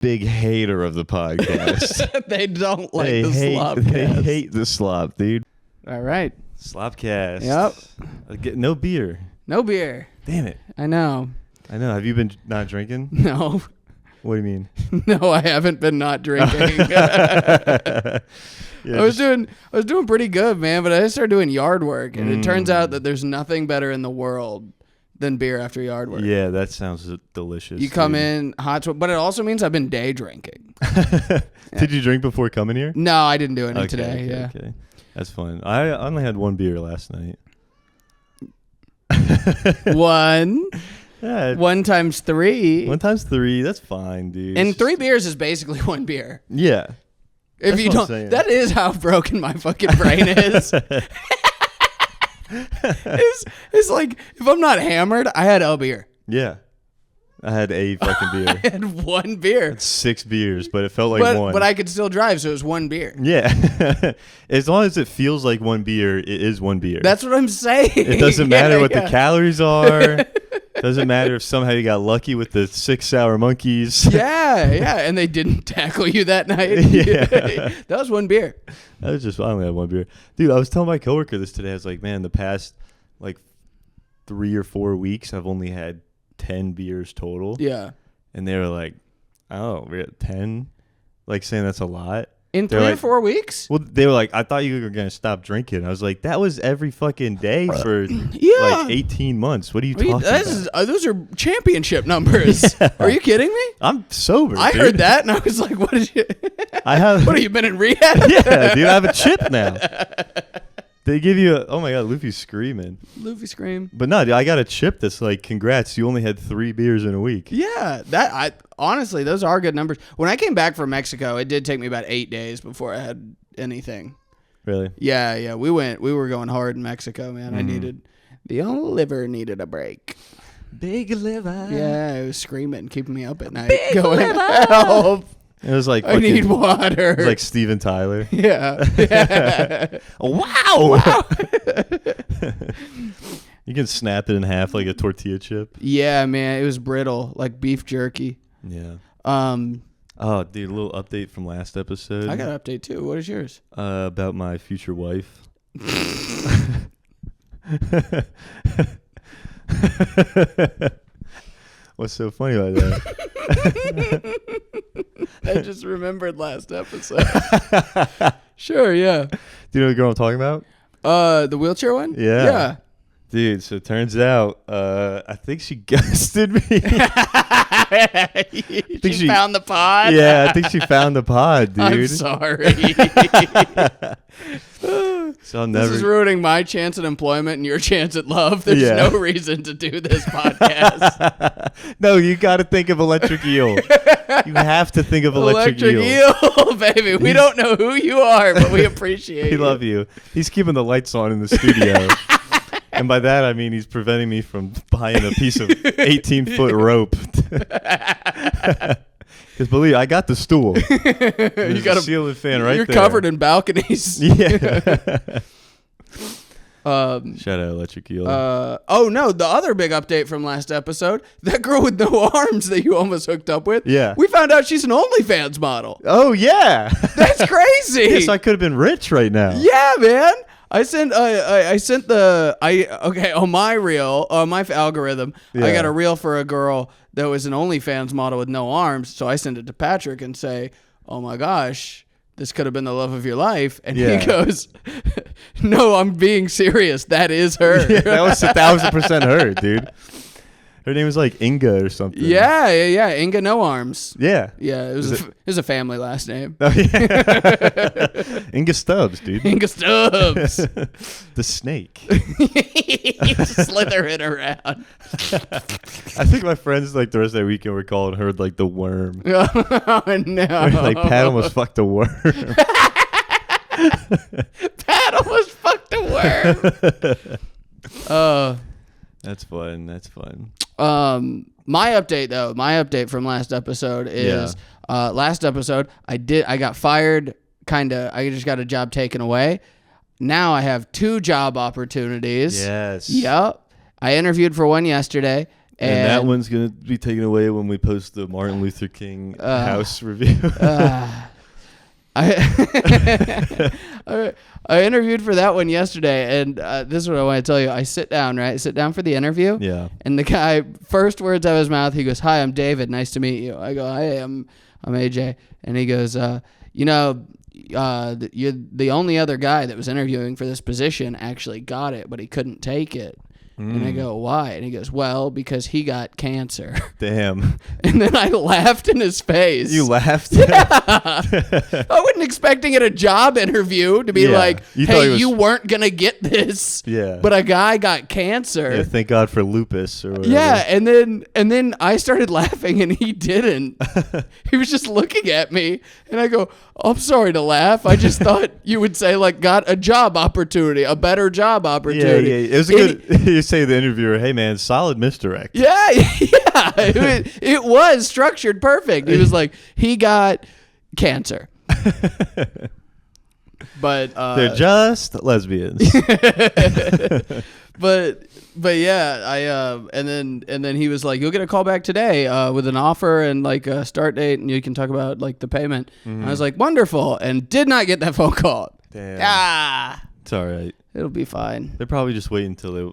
big hater of the podcast. They don't like they the slopcast. They hate the slop, dude. All right. Slopcast. Yep. No beer. No beer. Damn it. I know. Have you been not drinking? No. What do you mean? No, I haven't been not drinking. Yeah, I was doing pretty good, man, but I just started doing yard work, and it turns out that there's nothing better in the world than beer after yard work. Yeah, that sounds delicious. You come in hot, but it also means I've been day drinking. Did you drink before coming here? No, I didn't do any today. Okay. That's fun. I only had one beer last night. One. Yeah. 1 times 3. 1 times 3. That's fine, dude. And 3 beers is basically 1 beer. Yeah. If you don't, that is how broken my fucking brain is. It's like, if I'm not hammered, I had a beer. Yeah. I had a fucking beer. I had 1 beer. It's 6 beers, but it felt like one. But I could still drive, so it was 1 beer. Yeah. As long as it feels like 1 beer, it is 1 beer. That's what I'm saying. It doesn't matter what the calories are. Doesn't matter if somehow you got lucky with the 6 sour monkeys. Yeah. And they didn't tackle you that night. Yeah. That was 1 beer. I only had 1 beer. Dude, I was telling my coworker this today. I was like, man, the past like 3 or 4 weeks, I've only had 10 beers total. Yeah. And they were like, oh, we're at 10? Like saying that's a lot. In 3 or 4 weeks? Well, they were like, I thought you were going to stop drinking. I was like, that was every fucking day for like 18 months. What are you talking about? Those are championship numbers. Yeah. Are you kidding me? I'm sober, I heard that and I was like, what is you? What have you been in rehab? Yeah, dude, I have a chip now. They give you oh my God, Luffy's screaming. Luffy scream. But no, dude, I got a chip that's like, congrats, you only had 3 beers in a week. Yeah, honestly, those are good numbers. When I came back from Mexico, it did take me about 8 days before I had anything. Really? Yeah. We were going hard in Mexico, man. Mm-hmm. The old liver needed a break. Big liver. Yeah, it was screaming, keeping me up at night. Big liver. Help. It was like I need water. It was like Steven Tyler. Yeah. Wow. You can snap it in half like a tortilla chip. Yeah, man, it was brittle, like beef jerky. Yeah. Oh, dude, a little update from last episode. I got an update too. What is yours? About my future wife. What's so funny about that? I just remembered last episode. Sure, yeah. Do you know the girl I'm talking about? The wheelchair one? Yeah. Dude, so it turns out, I think she ghosted me. She found the pod? Yeah, I think she found the pod, dude. I'm sorry. So this is ruining my chance at employment and your chance at love. There's no reason to do this podcast. No, you got to think of Electric Eel. You have to think of Electric Eel, baby. We don't know who you are, but we appreciate you. We love you. He's keeping the lights on in the studio. And by that, I mean he's preventing me from buying a piece of 18-foot rope. Because believe I got the stool. You got a ceiling fan right there. You're covered in balconies. Yeah. Shout out Electric Eel. Oh, no. The other big update from last episode, that girl with no arms that you almost hooked up with. Yeah. We found out she's an OnlyFans model. Oh, yeah. That's crazy. Yes, I could have been rich right now. Yeah, man. On my reel, on my algorithm, I got a reel for a girl that was an OnlyFans model with no arms. So I sent it to Patrick and say, oh my gosh, this could have been the love of your life. And he goes, no, I'm being serious. That is her. Yeah, that was 1,000% her, dude. Her name was like Inga or something. Yeah. Inga No Arms. Yeah. Yeah, it was a family last name. Oh, yeah. Inga Stubbs, dude. Inga Stubbs. The snake. Slithering around. I think my friends like the rest of that weekend were calling her like the worm. Oh, no. Like Pat almost fucked a worm. Pat almost fucked a worm. That's fun. My update from last episode is last episode I got fired, I just got a job taken away. Now I have 2 job opportunities. Yes. Yep. I interviewed for one yesterday And that one's going to be taken away when we post the Martin Luther King house review. I interviewed for that one yesterday, and this is what I want to tell you. I sit down for the interview. Yeah. And the guy, first words out of his mouth, he goes, "Hi, I'm David. Nice to meet you." I go, "Hey, I'm AJ." And he goes, you're the only other guy that was interviewing for this position actually got it, but he couldn't take it. And I go, "Why?" And he goes, "Well, because he got cancer." Damn. And then I laughed in his face. You laughed? Yeah. I wasn't expecting at a job interview to be like, "Hey, you weren't going to get this." Yeah. But a guy got cancer. Yeah, thank God for lupus or whatever. Yeah, and then I started laughing and he didn't. He was just looking at me and I go, "I'm sorry to laugh. I just thought you would say like got a job opportunity, a better job opportunity." Yeah. It was a good you say to the interviewer, "Hey man, solid misdirect." Yeah. It was structured perfect. He was like, he got cancer. But they're just lesbians. But yeah, and then he was like, "You'll get a call back today with an offer and like a start date, and you can talk about like the payment." Mm-hmm. I was like, "Wonderful," and did not get that phone call. Damn. It's all right. It'll be fine. They're probably just waiting until they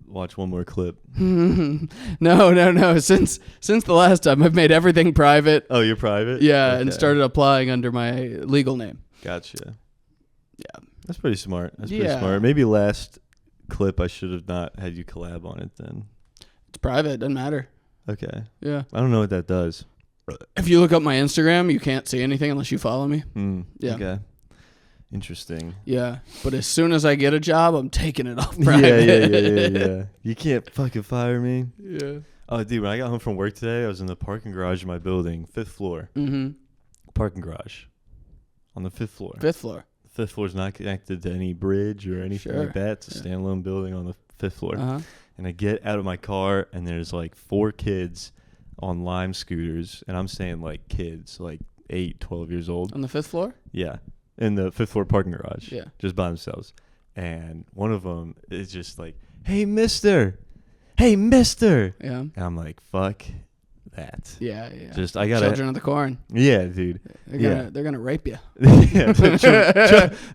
watch one more clip. No. Since the last time, I've made everything private. Oh, you're private? Yeah, okay. And started applying under my legal name. Gotcha. Yeah. That's pretty smart. Pretty smart. Maybe last clip I should have not had you collab on it then. It's private. Doesn't matter. Okay. Yeah. I don't know what that does. If you look up my Instagram, you can't see anything unless you follow me. Yeah. Okay. Interesting. Yeah, but as soon as I get a job, I'm taking it off private. Yeah. You can't fucking fire me. Yeah. Oh, dude, when I got home from work today, I was in the parking garage of my building, 5th floor. Mm-hmm. Parking garage on the 5th floor. 5th floor. The 5th floor is not connected to any bridge or anything like that. It's a standalone building on the 5th floor. Uh-huh. And I get out of my car, and there's like 4 kids on Lime scooters, and I'm saying like kids, like 8, 12 years old. On the 5th floor? Yeah. In the 5th floor parking garage. Yeah. Just by themselves. And one of them is just like, "Hey, mister. Hey, mister." Yeah. And I'm like, fuck that. Yeah. Just, I gotta. Children of the corn. Yeah, dude. They're gonna rape you. Yeah. This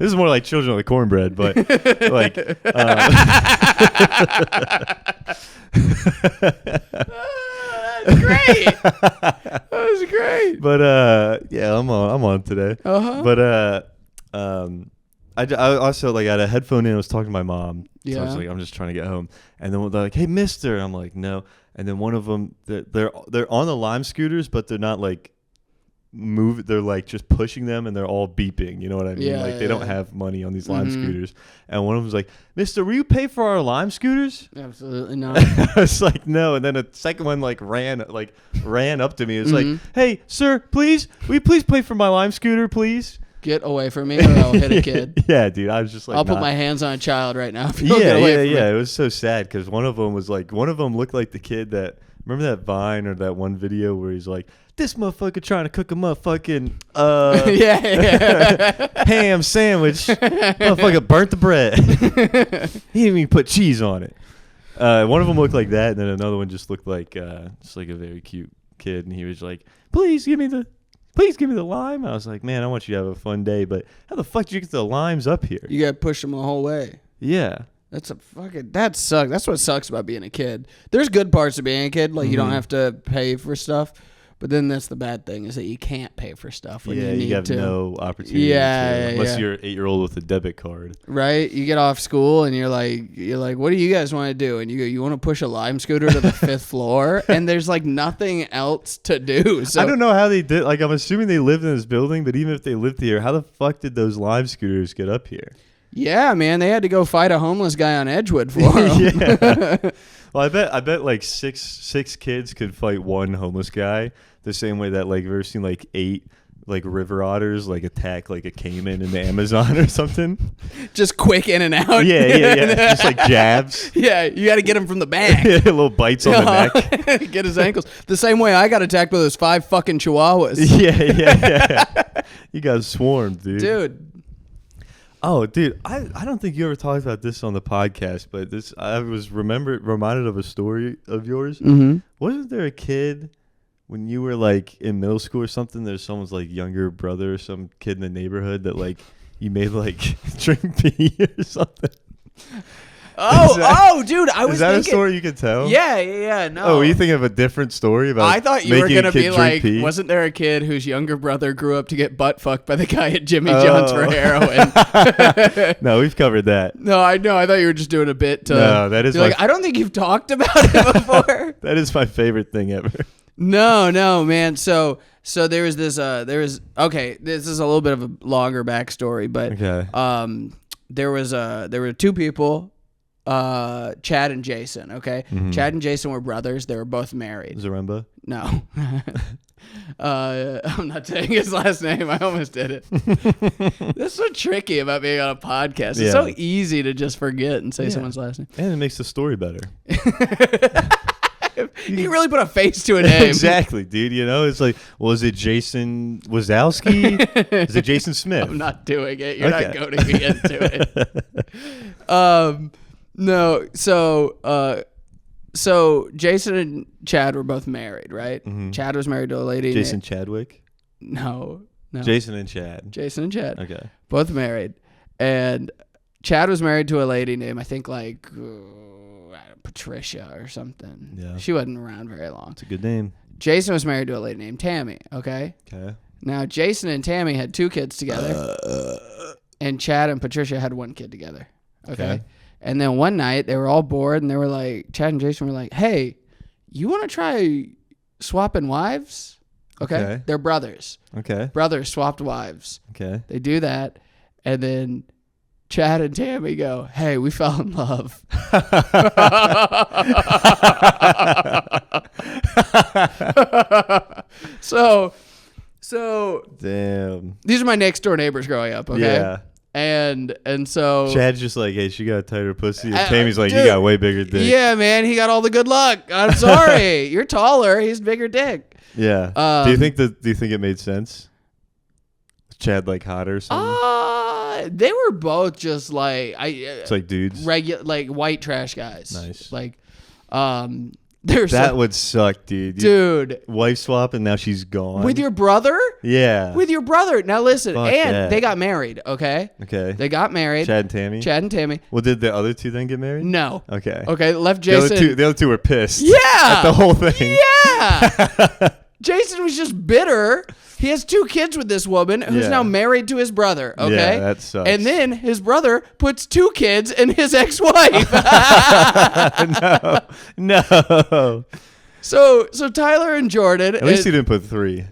is more like Children of the Cornbread, but like. That's great. That was great. But yeah, I'm on today. Uh-huh. But I also like had a headphone in. I was talking to my mom. Yeah. So I was like, I'm just trying to get home. And then they're like, "Hey, mister." I'm like, "No." And then one of them, they're on the Lime scooters, but they're not like move. They're like just pushing them, and they're all beeping. You know what I mean? Yeah, like they don't have money on these Lime scooters. And one of them's like, "Mister, will you pay for our Lime scooters?" Absolutely not. I was like, "No." And then a second one like ran up to me. It was like, "Hey, sir, please, will you please pay for my Lime scooter, please?" Get away from me, or I'll hit a kid. Yeah, dude. I was just like, I'll put my hands on a child right now. Yeah. It was so sad because one of them looked like the kid that, remember that Vine or that one video where he's like, "This motherfucker trying to cook a motherfucking ham sandwich. Motherfucker burnt the bread. He didn't even put cheese on it." One of them looked like that, and then another one just looked like a very cute kid, and he was like, "Please give me the lime." I was like, "Man, I want you to have a fun day, but how the fuck did you get the limes up here?" You gotta push them the whole way. Yeah. That sucks. That's what sucks about being a kid. There's good parts of being a kid, like you don't have to pay for stuff. But then that's the bad thing is that you can't pay for stuff when you need to. You have no opportunity unless you're an 8-year-old with a debit card. Right? You get off school and you're like, "What do you guys want to do?" And you go, "You want to push a Lime scooter to the 5th floor?" And there's like nothing else to do. So I don't know how they did. Like, I'm assuming they lived in this building, but even if they lived here, how the fuck did those Lime scooters get up here? Yeah, man, they had to go fight a homeless guy on Edgewood for them. Yeah. Well, I bet like six kids could fight one homeless guy the same way that like you've ever seen like 8 like river otters like attack like a caiman in the Amazon or something. Just quick in and out. Yeah. Just like jabs. Yeah, you got to get him from the back. Little bites on the neck. Get his ankles. The same way I got attacked by those 5 fucking chihuahuas. Yeah. You got swarmed, dude. Oh, dude, I don't think you ever talked about this on the podcast, but I was reminded of a story of yours. Mm-hmm. Wasn't there a kid when you were like in middle school or something? There's someone's like younger brother or some kid in the neighborhood that like you made like drink pee or something. Dude, I was Is that thinking, a story you could tell? Yeah, no. Oh, were you thinking of a different story about I thought you were making a going to kid be drink like, pee? wasn't there a kid whose younger brother grew up to get butt fucked by the guy at Jimmy John's for heroin? No, we've covered that. No, I know. I thought you were just doing a bit to... No, that is like, I don't think you've talked about it before. That is my favorite thing ever. No, man. So there was this, okay, this is a little bit of a longer backstory, but Okay. there were two people, Chad and Jason, okay? Mhm. Chad and Jason were brothers. They were both married. Zaremba? No. I'm not saying his last name. I almost did it. That's so tricky about being on a podcast. It's so easy to just forget and say someone's last name. And it makes the story better. You really put a face to a name. Exactly, dude. You know, it's like, was it Jason Wazowski? Is it Jason Smith? I'm not doing it. You're not goading me into it. No. So Jason and Chad were both married, right? Mm-hmm. Chad was married to a lady. Jason Chadwick? No. Jason and Chad. Jason and Chad. Okay. Both married. And Chad was married to a lady named, I think, like Patricia or something. Yeah. She wasn't around very long. It's a good name. Jason was married to a lady named Tammy, okay? Okay. Now, Jason and Tammy had 2 kids together, and Chad and Patricia had 1 kid together, okay? And then one night, they were all bored, and they were like, Chad and Jason were like, hey, you want to try swapping wives? Okay? They're brothers. Okay. Brothers swapped wives. Okay. They do that, and then Chad and Tammy go, hey, we fell in love. So Damn. these are my next door neighbors growing up, okay? Yeah. And so Chad's just like, hey, she got a tighter pussy. And Tammy's like, dude, you got way bigger dick. yeah, man, he got all the good luck. I'm sorry. You're taller. He's bigger dick. Yeah. Do you think it made sense? Was Chad like hotter or something? They were both just like It's like dudes. like white trash guys. Nice. Like there's That would suck, dude. dude. Wife swap and now she's gone. With your brother? Yeah. With your brother. Now listen, Fuck and yeah. they got married, okay? Okay. They got married. Chad and Tammy? Chad and Tammy. Well, did the other two then get married? No. Okay. Okay, left Jason. The other two were pissed. Yeah. At the whole thing. Yeah. Jason was just bitter. He has 2 kids with this woman who's now married to his brother, okay? Yeah, that sucks. And then his brother puts 2 kids in his ex-wife. No. So Tyler and Jordan. At least he didn't put 3.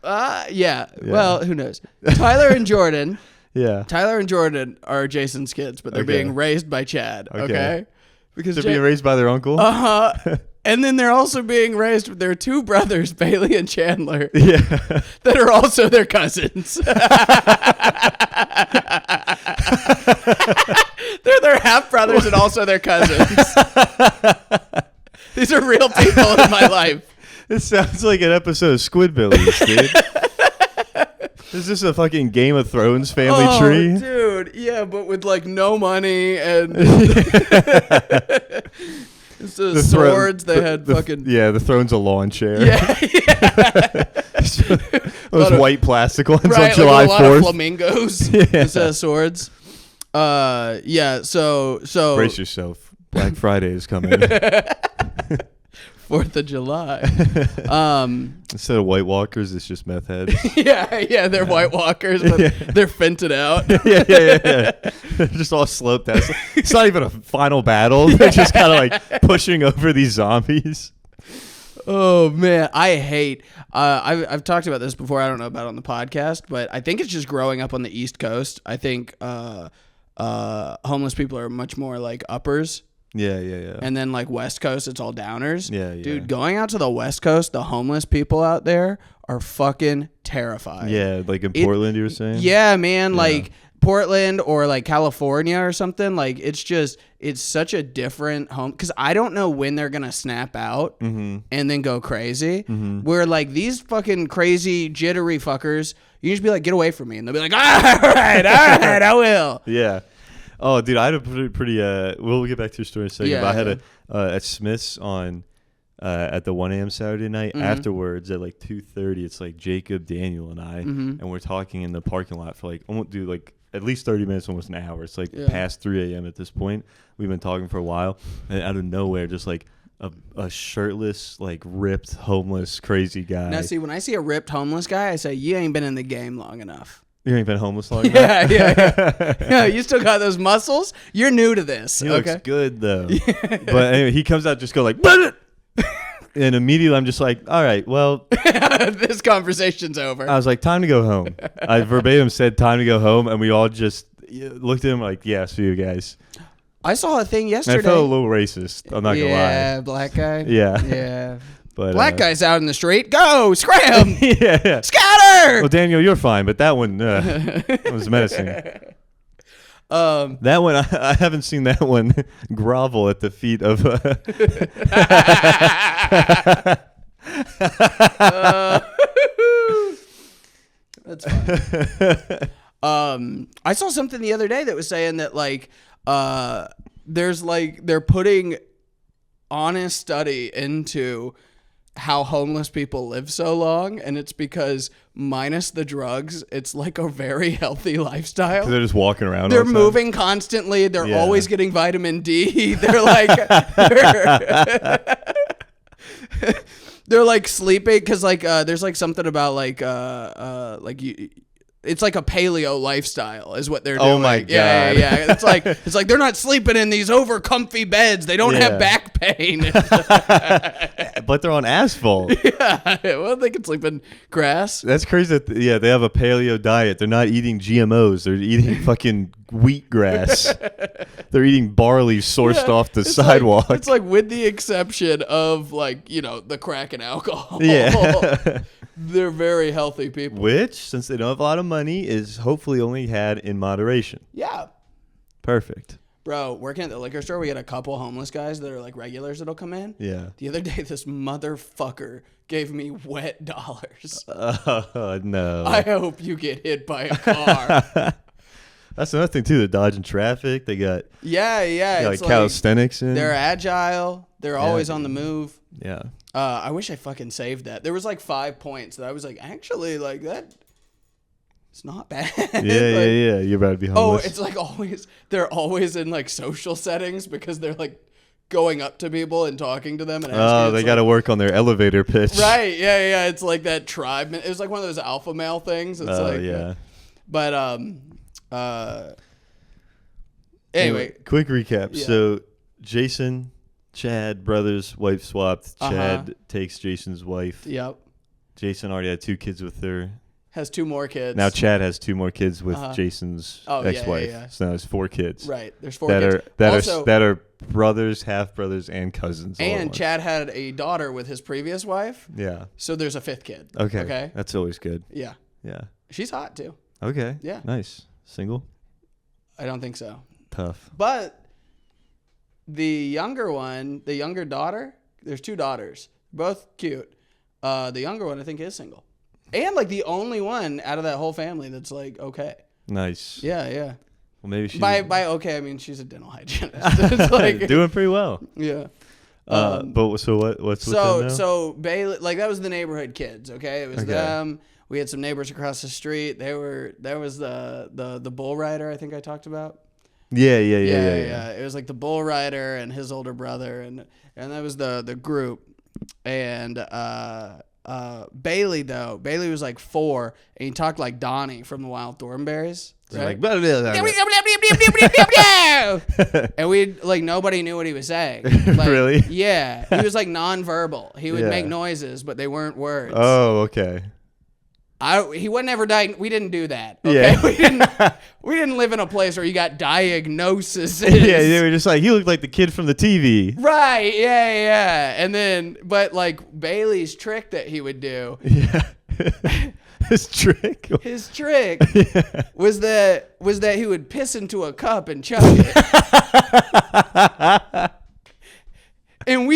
Yeah. Well, who knows? Tyler and Jordan. Yeah. Tyler and Jordan are Jason's kids, but they're being raised by Chad, okay? Because They're being raised by their uncle? Uh-huh. And then they're also being raised with their 2 brothers, Bailey and Chandler. Yeah. That are also their cousins. They're their half brothers and also their cousins. These are real people in my life. This sounds like an episode of Squidbillies, dude. Is this a fucking Game of Thrones family tree? Dude, yeah, but with like no money and the swords. They had fucking the throne's a lawn chair. yeah. Those white plastic ones Right, on July like a lot of 4th. flamingos instead of swords. Yeah. So Brace yourself. Black Friday is coming. 4th of July. Instead of White Walkers, it's just meth heads. yeah, they're White Walkers, but they're finted out. yeah. They're just all sloped out. It's not even a final battle. They're just kind of like pushing over these zombies. Oh man, I hate. I've talked about this before. I don't know about it on the podcast, but I think it's just growing up on the East Coast. I think homeless people are much more like uppers. Yeah. And then like West Coast, it's all downers. Yeah. Dude, going out to the West Coast, the homeless people out there are fucking terrifying. Yeah, like in Portland, you were saying? Yeah, man. Yeah. Like Portland or like California or something, like it's such a different home because I don't know when they're gonna snap out and then go crazy. Where like these fucking crazy jittery fuckers, you just be like, get away from me, and they'll be like, all right, I will. Yeah. Oh, dude, I had a pretty we'll get back to your story in a second. Yeah, but I had at Smith's on at the 1 a.m. Saturday night. Afterwards at like 2:30, it's like Jacob, Daniel, and I, and we're talking in the parking lot for like at least 30 minutes, almost an hour. It's like past 3 a.m. at this point. We've been talking for a while, and out of nowhere, just like a shirtless, like ripped, homeless, crazy guy. Now, see, when I see a ripped homeless guy, I say, you ain't been in the game long enough. You ain't been homeless long enough? Yeah, you still got those muscles? You're new to this. He looks good, though. But anyway, he comes out just go like, and immediately I'm just like, all right, well. This conversation's over. I was like, time to go home. I verbatim said time to go home, and we all just looked at him like, yeah, see you guys. I saw a thing yesterday. And I felt a little racist. I'm not going to lie. Yeah, black guy. Yeah. But black guys out in the street. Go, scram. Yeah. Scatter. Well, Daniel, you're fine, but that one was menacing. That one, I haven't seen that one grovel at the feet of. That's fine. I saw something the other day that was saying that like there's like they're putting honest study into how homeless people live so long, and it's because minus the drugs, it's like a very healthy lifestyle. They're just walking around. They're moving constantly. They're always getting vitamin D. They're like they're like sleeping because like there's like something about like you. It's like a paleo lifestyle is what they're doing. Oh my God. Yeah. It's like they're not sleeping in these over comfy beds. They don't have back pain. But they're on asphalt. Yeah. Well, they can sleep in grass. That's crazy that they have a paleo diet. They're not eating GMOs. They're eating fucking wheatgrass. They're eating barley sourced off the sidewalk. It's like with the exception of like, the crack and alcohol. Yeah. They're very healthy people. Which, since they don't have a lot of money, is hopefully only had in moderation. Yeah. Perfect. Bro, working at the liquor store, we had a couple homeless guys that are like regulars that'll come in. Yeah. The other day, this motherfucker gave me wet dollars. No. I hope you get hit by a car. That's another thing, too. They're dodging traffic. They got it's like calisthenics in. They're agile. They're always on the move. Yeah. I wish I fucking saved that. There was like 5 points that I was like, actually, like that. It's not bad. Yeah. You're about to be homeless. Oh, it's like they're always in like social settings because they're like going up to people and talking to them and asking. Oh, they got to work on their elevator pitch. Right. Yeah. It's like that tribe. It was like one of those alpha male things. It's yeah. But anyway, quick recap. Yeah. So Jason, Chad, brothers, wife swapped. Chad takes Jason's wife. Yep. Jason already had 2 kids with her. Has 2 more kids. Now Chad has 2 more kids with Jason's ex-wife. Yeah. So now there's 4 kids. Right. There's 4 kids. That are brothers, half brothers, and cousins. And Chad had a daughter with his previous wife. Yeah. So there's a 5th kid. Okay. That's always good. Yeah. Yeah. She's hot too. Okay. Yeah. Nice. Single? I don't think so. Tough. But the younger daughter, there's 2 daughters, both cute. The younger one, I think, is single. And like the only one out of that whole family that's like okay. Nice. Yeah. Well, maybe she's by okay, I mean she's a dental hygienist. It's like doing pretty well. Yeah. But so what's with them now? So Bailey, like that was the neighborhood kids. Okay, it was them. We had some neighbors across the street. There was the bull rider I think I talked about. Yeah. It was like the bull rider and his older brother, and that was the group. And Bailey was like 4, and he talked like Donnie from the Wild Thornberries. Right? Like, and we like nobody knew what he was saying. Like, really? Yeah, he was like nonverbal. He would make noises, but they weren't words. Oh, okay. He wasn't ever we didn't do that. Okay, yeah. we didn't live in a place where you got diagnoses. Yeah, they were just like he looked like the kid from the TV. Right? Yeah. And then, but like Bailey's trick that he would do. Yeah. His trick? His trick Yeah. was that he would piss into a cup and chug it. And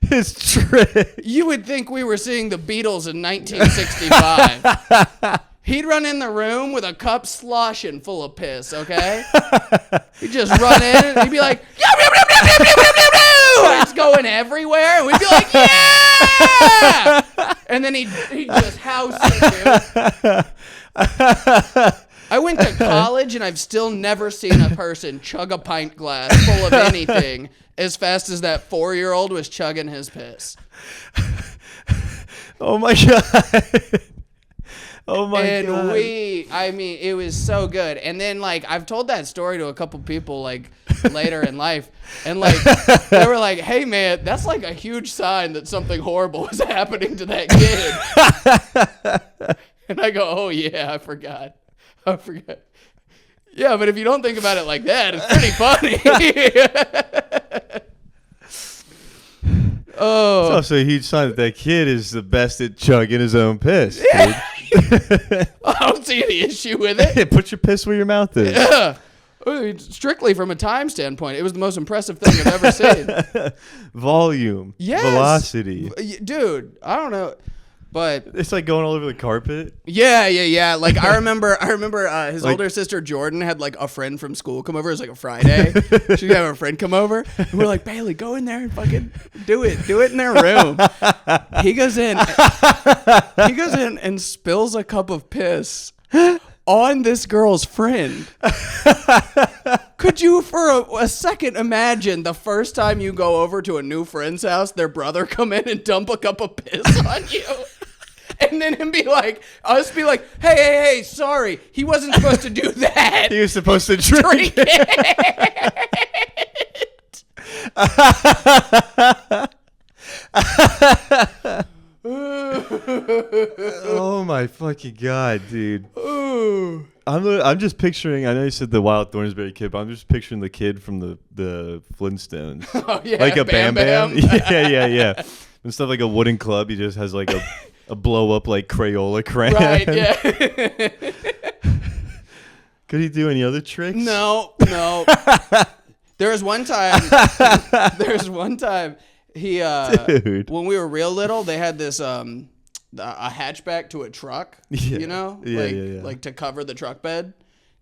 his trick. You would think we were seeing the Beatles in 1965. He'd run in the room with a cup sloshing full of piss, okay? He'd just run in and he'd be like, it's going everywhere. And we'd be like, yeah! And then he'd just house it, dude. I went to college and I've still never seen a person chug a pint glass full of anything as fast as that 4-year-old was chugging his piss. Oh my God. Oh my God. And it was so good. And then like I've told that story to a couple people like later in life, and like they were like, "Hey man, that's like a huge sign that something horrible was happening to that kid." And I go, "Oh yeah, I forgot. Yeah, but if you don't think about it like that, it's pretty funny." Oh, so a huge sign that kid is the best at chugging his own piss. Yeah. Dude. I don't see any issue with it. Put your piss where your mouth is. Yeah. Strictly from a time standpoint, it was the most impressive thing I've ever seen. Volume. Yes. Velocity. Dude, I don't know. But it's like going all over the carpet. Yeah. Like I remember his like, older sister Jordan had like a friend from school come over. It was like a Friday. She'd have a friend come over. And we're like, Bailey, go in there and fucking do it in their room. He goes in and spills a cup of piss on this girl's friend. Could you for a second imagine the first time you go over to a new friend's house, their brother come in and dump a cup of piss on you? And then him be like, hey, sorry, he wasn't supposed to do that. He was supposed to drink it. Oh my fucking God, dude. I'm just picturing, I know you said the Wild Thornberry kid, but I'm just picturing the kid from the Flintstones. Oh yeah, like a Bam Bam. Yeah. Instead of like a wooden club, he just has like a blow up like Crayola crayon. Right, yeah. Could he do any other tricks? No. There was one time he Dude. when we were real little, they had this a hatchback to a truck, you know? Like to cover the truck bed.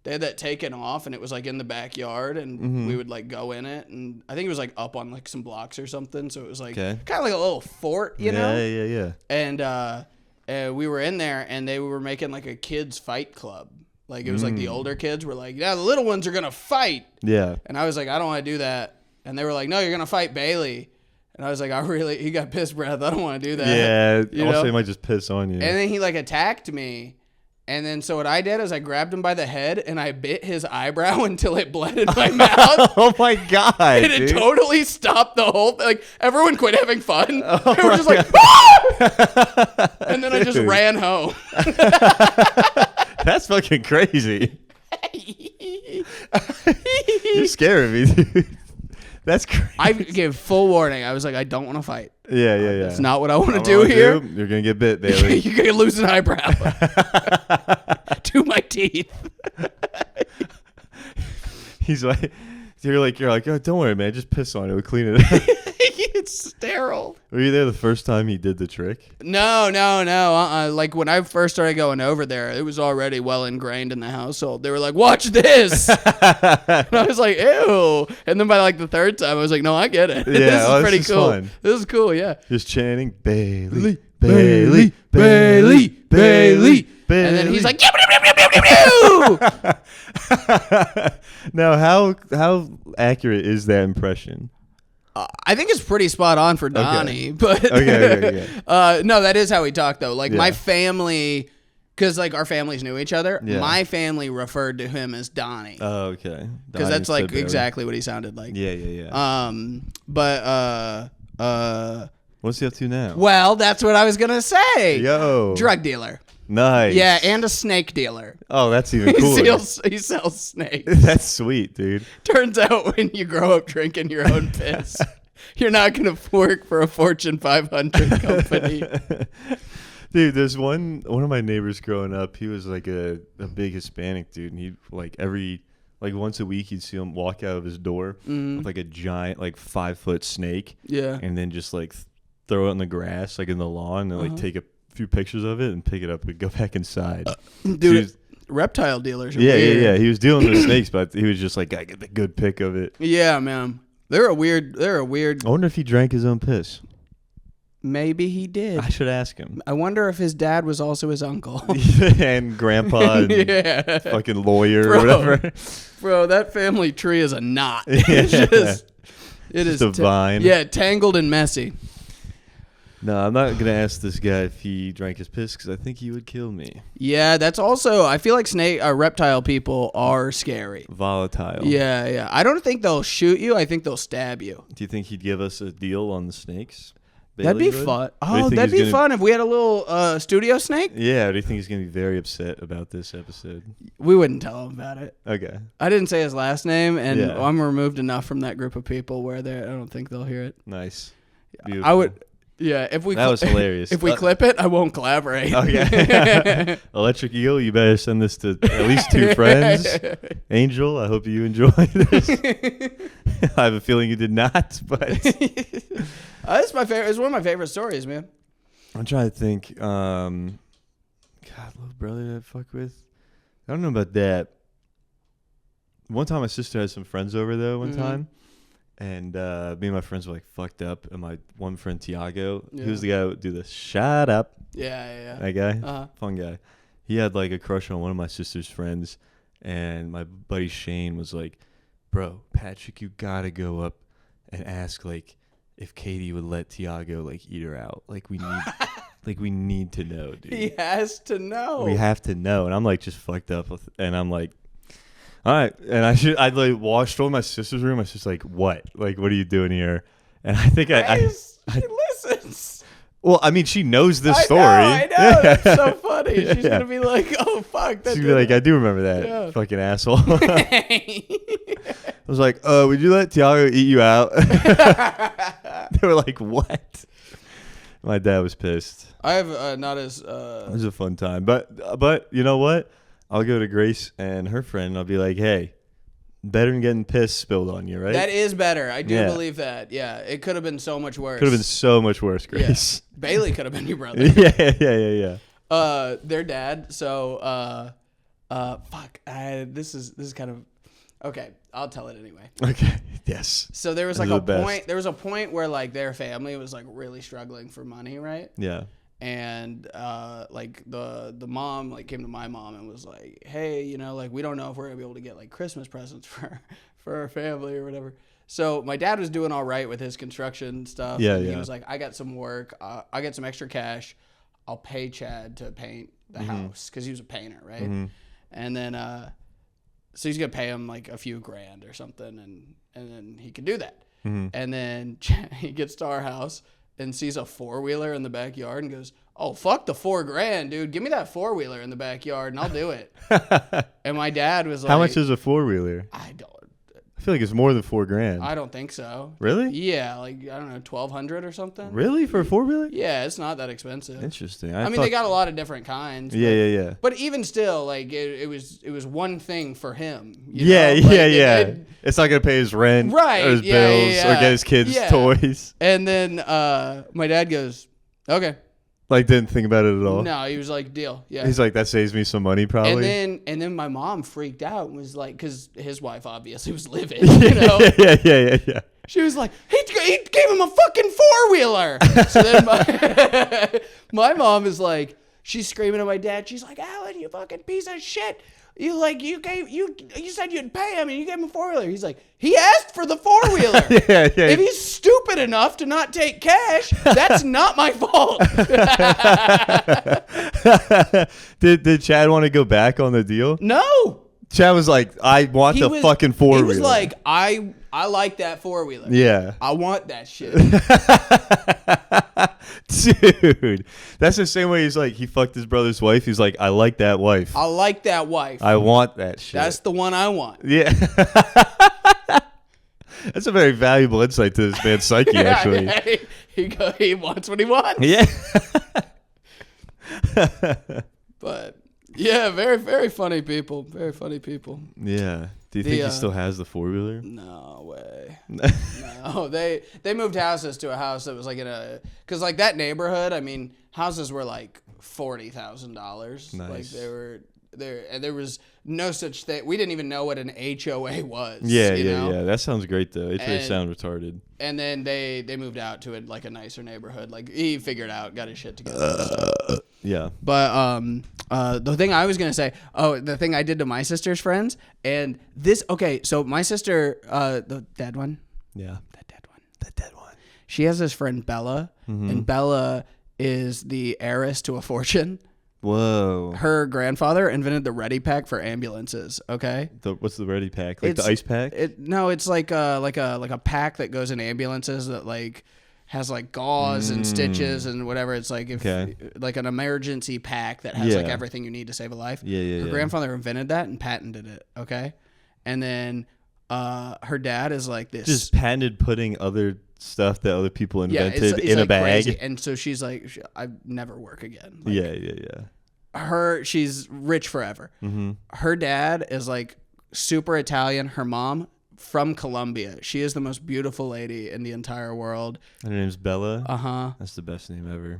They had that taken off, and it was like in the backyard, and we would like go in it, and I think it was like up on like some blocks or something, so it was like kind of like a little fort, you know? Yeah. And we were in there, and they were making like a kids fight club. Like it was like the older kids were like, yeah, the little ones are gonna fight. Yeah. And I was like, I don't want to do that. And they were like, no, you're gonna fight Bailey. And I was like, he got piss breath. I don't want to do that. Yeah. You also, know? he might just piss on you. And then he like attacked me. And then so what I did is I grabbed him by the head and I bit his eyebrow until it bled in my mouth. Oh my God. And dude. it totally stopped the whole thing. Like everyone quit having fun. Oh they were just like, ah! And then I just ran home. That's fucking crazy. You're scaring me, dude. That's crazy. I gave full warning. I was like, I don't want to fight. Yeah. That's not what I want to do here. You're going to get bit, Bailey. You're going to lose an eyebrow. To my teeth. He's like, you're like, oh, don't worry, man. Just piss on it. We'll clean it up. It's sterile. Were you there the first time he did the trick? No. Like when I first started going over there, it was already well ingrained in the household. They were like, watch this. And I was like, ew. And then by like the third time, I was like, no, I get it. Yeah, This is pretty cool. Fun. This is cool, yeah. Just chanting, Bailey. And then he's like, Now, how accurate is that impression? I think it's pretty spot on for Donnie, but okay. No, that is how he talked though. Like my family, because like our families knew each other. Yeah. My family referred to him as Donnie. Oh, okay. Because that's like exactly what he sounded like. Yeah. What's he up to now? Well, that's what I was gonna say. Yo, drug dealer. Nice. Yeah, and a snake dealer. Oh, that's even cooler. He sells snakes. That's sweet, dude. Turns out when you grow up drinking your own piss, you're not going to work for a Fortune 500 company. Dude, there's one of my neighbors growing up. He was like a big Hispanic dude, and he like once a week you'd see him walk out of his door with like a giant like 5-foot snake. Yeah. And then just like throw it in the grass, like in the lawn, and like take a few pictures of it and pick it up and go back inside. Dude, reptile dealers are yeah, weird. yeah. He was dealing with snakes, but he was just like, I get the good pic of it. Yeah, man. They're a weird. I wonder if he drank his own piss. Maybe he did. I should ask him. I wonder if his dad was also his uncle. And grandpa and fucking lawyer or whatever. Bro, that family tree is a knot. Yeah. It is a vine. Yeah, tangled and messy. No, I'm not going to ask this guy if he drank his piss because I think he would kill me. Yeah, that's also, I feel like reptile people are scary. Volatile. Yeah. I don't think they'll shoot you. I think they'll stab you. Do you think he'd give us a deal on the snakes? That'd be fun. Oh, that'd be fun if we had a little studio snake. Yeah, or do you think he's going to be very upset about this episode? We wouldn't tell him about it. Okay. I didn't say his last name, and I'm removed enough from that group of people where I don't think they'll hear it. Nice. Beautiful. I would... Yeah, if we that was hilarious. If we clip it, I won't collaborate. Okay. Electric Eel, you better send this to at least 2 friends. Angel, I hope you enjoyed this. I have a feeling you did not, but it's my favorite. It's one of my favorite stories, man. I'm trying to think. God, little brother that I fuck with. I don't know about that. One time, my sister had some friends over though. One time. And me and my friends were like fucked up, and my one friend Tiago, he was the guy who would do the shut up. Yeah. That guy, fun guy. He had like a crush on one of my sister's friends, and my buddy Shane was like, "Bro, Patrick, you gotta go up and ask like if Katie would let Tiago like eat her out. Like we need, like we need to know, dude. He has to know. We have to know." And I'm like just fucked up, and I'm like, all right, and I'd like walked over my sister's room. I was just like, what? Like, what are you doing here? And I think she listens. Well, I mean, she knows this story. I know. That's so funny. She's going to be like, oh, fuck. She'd be like, I do remember that fucking asshole. I was like, would you let Tiago eat you out? They were like, what? My dad was pissed. I have not as... It was a fun time. But you know what? I'll go to Grace and her friend, and I'll be like, hey, better than getting piss spilled on you, right? That is better. I do believe that. Yeah, it could have been so much worse. Could have been so much worse, Grace. Yeah. Bailey could have been your brother. Yeah. Their dad, so, fuck, this is kind of... Okay, I'll tell it anyway. Okay, yes. So there was like a point where like their family was like really struggling for money, right? Yeah. And like the mom like came to my mom and was like, hey, you know, like we don't know if we're gonna be able to get like Christmas presents for our family or whatever. So my dad was doing all right with his construction stuff. Yeah. He was like, I got some work, I get some extra cash, I'll pay Chad to paint the house because he was a painter, right? And then so he's gonna pay him like a few grand or something, and then he can do that. And then he gets to our house and sees a 4-wheeler in the backyard and goes, oh, fuck the $4,000, dude. Give me that 4-wheeler in the backyard and I'll do it. And my dad was like, how much is a 4-wheeler? I feel like it's more than $4,000. I don't think so. Really? Yeah, like, I don't know, $1,200 or something. Really? For a 4-wheeler? Yeah, it's not that expensive. Interesting. I mean, they got a lot of different kinds. Yeah. But even still, like, it was one thing for him. Yeah. It's not going to pay his rent or his bills or get his kids toys. And then my dad goes, okay. Like, didn't think about it at all? No, he was like, deal. Yeah. He's like, that saves me some money probably. And then my mom freaked out and was like, because his wife obviously was livid, you know? Yeah. She was like, he gave him a fucking 4-wheeler. So then my mom is like, she's screaming at my dad. She's like, Alan, you fucking piece of shit. You said you'd pay him and you gave him a 4-wheeler. He's like, he asked for the 4-wheeler. Yeah. If he's stupid enough to not take cash, that's not my fault. Did Chad want to go back on the deal? No. Chad was like, I want the fucking 4-wheeler. He was like, I like that 4-wheeler. Yeah. I want that shit. Dude, that's the same way he's like, he fucked his brother's wife. He's like, I like that wife. I like that wife. I want that shit. That's the one I want. Yeah. That's a very valuable insight to this man's psyche, actually. He wants what he wants. Yeah. But yeah, very, very funny people. Very funny people. Yeah. Do you think he still has the 4-wheeler? No way. No, they moved houses to a house that was like because like that neighborhood. I mean, houses were like $40,000. Nice. Like they were there, and there was no such thing. We didn't even know what an HOA was. Yeah, you know? yeah. That sounds great though. HOA sound retarded. And then they moved out to like a nicer neighborhood. Like he figured out, got his shit together. Yeah. But the thing I was gonna say, the thing I did to my sister's friends, and this. Okay, so my sister, the dead one. Yeah. The dead one. She has this friend Bella, and Bella is the heiress to a fortune. Whoa. Her grandfather invented the Ready Pack for ambulances. Okay. What's the Ready Pack? Like the ice pack? No, it's like a pack that goes in ambulances that like has like gauze and stitches and whatever. It's like like an emergency pack that has like everything you need to save a life. Her grandfather invented that and patented it. Okay. And then her dad is like this. Just patented putting other stuff that other people invented it's in like a bag. Crazy. And so she's like, I never work again. Like, yeah. She's rich forever. Her dad is like super Italian. Her mom from Colombia. She is the most beautiful lady in the entire world. Her name's Bella. Uh-huh. That's the best name ever.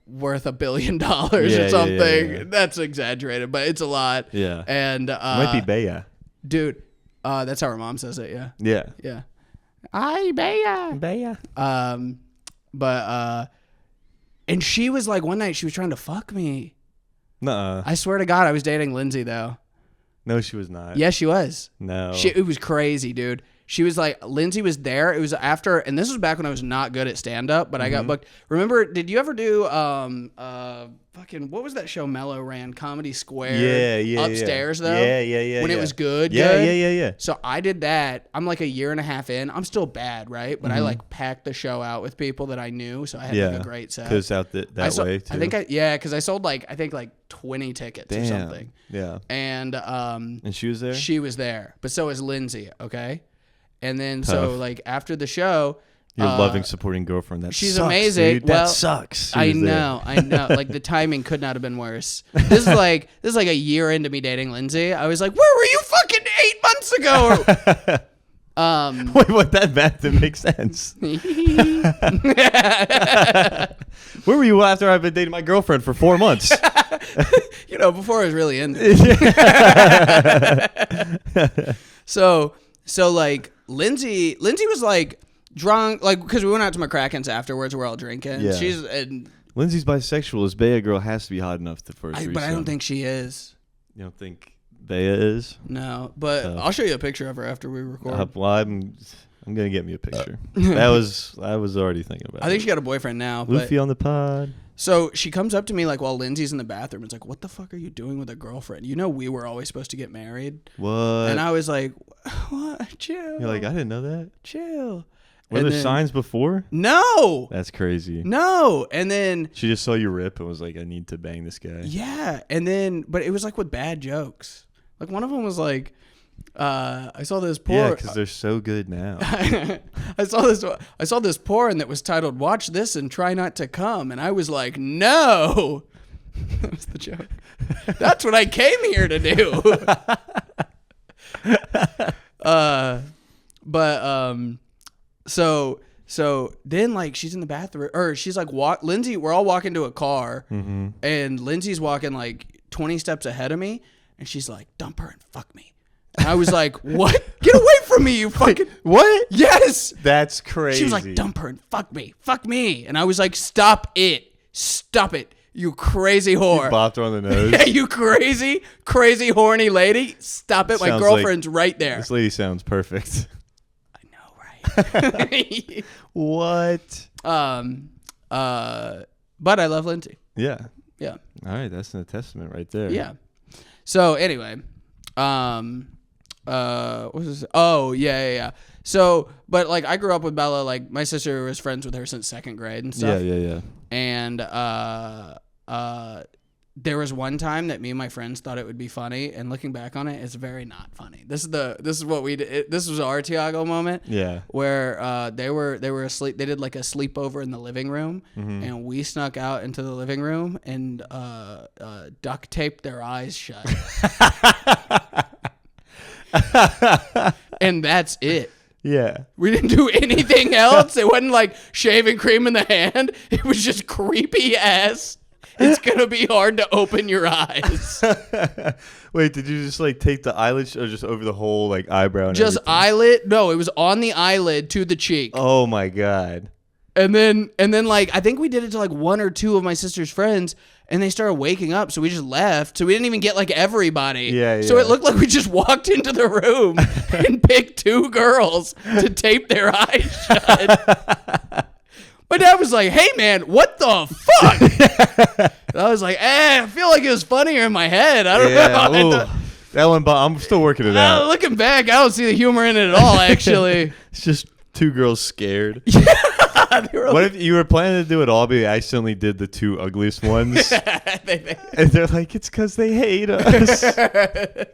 Worth $1 billion or something. Yeah. That's exaggerated, but it's a lot. Yeah. And it might be Bella. Dude, that's how her mom says it. Yeah. Yeah. Yeah. Ay, Bella. And she was like, one night she was trying to fuck me. Nuh-uh. I swear to God, I was dating Lindsay though. No, she was not. Yes, she was. No. It was crazy, dude. She was like, Lindsay was there. It was after, and this was back when I was not good at stand-up, but I got booked. Remember, did you ever do, what was that show Mello ran? Comedy Square? Yeah. Upstairs, though? Yeah. When it was good? Yeah. So I did that. I'm like a year and a half in. I'm still bad, right? But I like packed the show out with people that I knew, so I had like a great set. Because out that way, too. I think because I sold like 20 tickets or something. Yeah. And she was there? She was there, but so was Lindsay, okay? And then so like after the show, your loving supporting girlfriend, she's sucks, amazing. Dude. Well, that sucks. I know. Like the timing could not have been worse. This is like a year into me dating Lindsay. I was like, where were you fucking 8 months ago? Wait, what? That math didn't make sense. Where were you after I've been dating my girlfriend for 4 months? Before I was really into it. So like Lindsay was like drunk, like because we went out to McCracken's afterwards. We're all drinking. Yeah. Lindsay's bisexual. This Bea girl has to be hot enough for a threesome. But I don't think she is. You don't think Bea is? No, but I'll show you a picture of her after we record. Well, I'm gonna get me a picture. I was already thinking about it. I think she got a boyfriend now. Luffy on the pod. So she comes up to me like while Lindsay's in the bathroom. It's like, what the fuck are you doing with a girlfriend? You know we were always supposed to get married. What? And I was like, what? Chill. You're like, I didn't know that. Chill. Were there signs before? No. That's crazy. No. And then she just saw you rip and was like, I need to bang this guy. Yeah. And then, but it was like with bad jokes. Like one of them was like, I saw this porn. Yeah, because they're so good now. I saw this porn that was titled "Watch This and Try Not to Come," and I was like, "No." That was the joke. That's what I came here to do. So then like she's in the bathroom, or she's like Lindsay. We're all walking to a car, and Lindsay's walking like 20 steps ahead of me, and she's like, "Dump her and fuck me." And I was like, what? Get away from me, you fucking... What? Yes. That's crazy. She was like, dump her and fuck me. Fuck me. And I was like, stop it. Stop it. You crazy whore. You bopped her on the nose. Yeah, you crazy, horny lady. Stop it. My girlfriend's right there. This lady sounds perfect. I know, right? What? But I love Lindsay. Yeah. Yeah. All right. That's a testament right there. Yeah. So anyway... what was this? Oh, yeah. So, but like I grew up with Bella, like my sister was friends with her since second grade and stuff. Yeah. And there was one time that me and my friends thought it would be funny, and looking back on it, it's very not funny. This is what we did. This was our Tiago moment. Yeah. Where they were asleep. They did like a sleepover in the living room, and we snuck out into the living room and duct taped their eyes shut. And that's it. Yeah. We didn't do anything else. It wasn't like shaving cream in the hand. It was just creepy ass. It's going to be hard to open your eyes. Wait, did you just like take the eyelid or just over the whole like eyebrow? And just everything? eyelid? No, it was on the eyelid to the cheek. Oh my God. And then like I think we did it to like one or two of my sister's friends, and they started waking up, so we just left. So we didn't even get like everybody. Yeah. So it looked like we just walked into the room and picked two girls to tape their eyes shut. My dad was like, "Hey man, what the fuck?" And I was like, I feel like it was funnier in my head. I don't know. That one, but I'm still working it out. Looking back, I don't see the humor in it at all, actually. It's just two girls scared. What if you were planning to do it all, but you accidentally did the two ugliest ones? And they're like, it's because they hate us.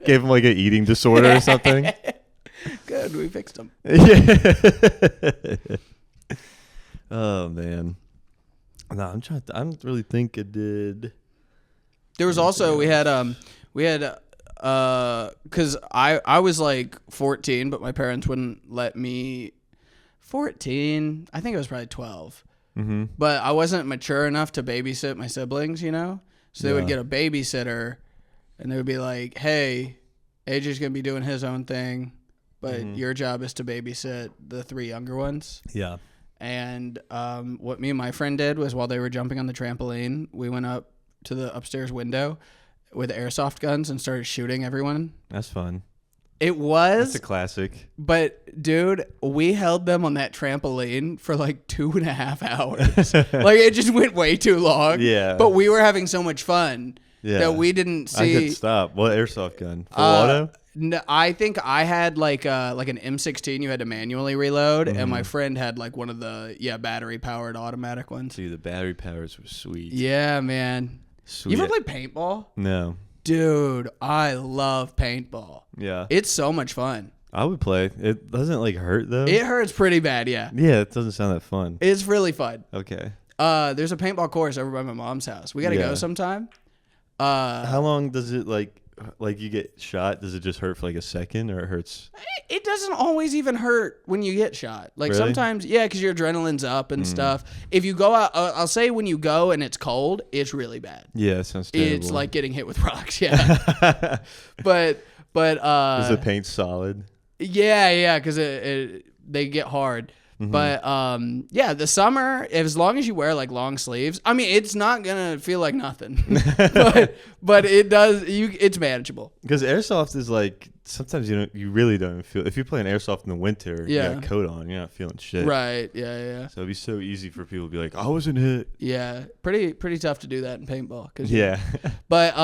Gave them like an eating disorder or something. Good, we fixed them. Yeah. Oh man. No, I don't really think it did. There was also we had because I was like 14, but my parents wouldn't let me. 14, I think it was probably 12. Mm-hmm. But I wasn't mature enough to babysit my siblings, you know? So they would get a babysitter, and they would be like, hey, AJ's going to be doing his own thing, but your job is to babysit the three younger ones. Yeah. And what me and my friend did was while they were jumping on the trampoline, we went up to the upstairs window with airsoft guns and started shooting everyone. That's fun. It was. That's a classic. But, dude, we held them on that trampoline for like 2.5 hours. Like, it just went way too long. Yeah. But we were having so much fun that we didn't see. I could stop. What airsoft gun? Full auto? No, I think I had like an M16 you had to manually reload, and my friend had like one of the battery-powered automatic ones. Dude, the battery powers were sweet. Yeah, man. Sweet. You ever play paintball? No. Dude, I love paintball. Yeah. It's so much fun. I would play. It doesn't like hurt though. It hurts pretty bad, yeah. Yeah, it doesn't sound that fun. It's really fun. Okay. There's a paintball course over by my mom's house. We got to go sometime. How long does it like you get shot? Does it just hurt for like a second, or it hurts? It doesn't always even hurt when you get shot. Like really? Sometimes, because your adrenaline's up and stuff. If you go out, I'll say when you go and it's cold, it's really bad. Yeah, it sounds terrible. It's like getting hit with rocks. Yeah. but is the paint solid? Yeah, because they get hard. Mm-hmm. But the summer, as long as you wear like long sleeves, I mean, it's not gonna feel like nothing, but it does. It's manageable. Because airsoft is like sometimes you really don't feel. If you're playing airsoft in the winter, you got a coat on, you're not feeling shit. Right? Yeah. So it'd be so easy for people to be like, I wasn't hit. Yeah, pretty tough to do that in paintball. But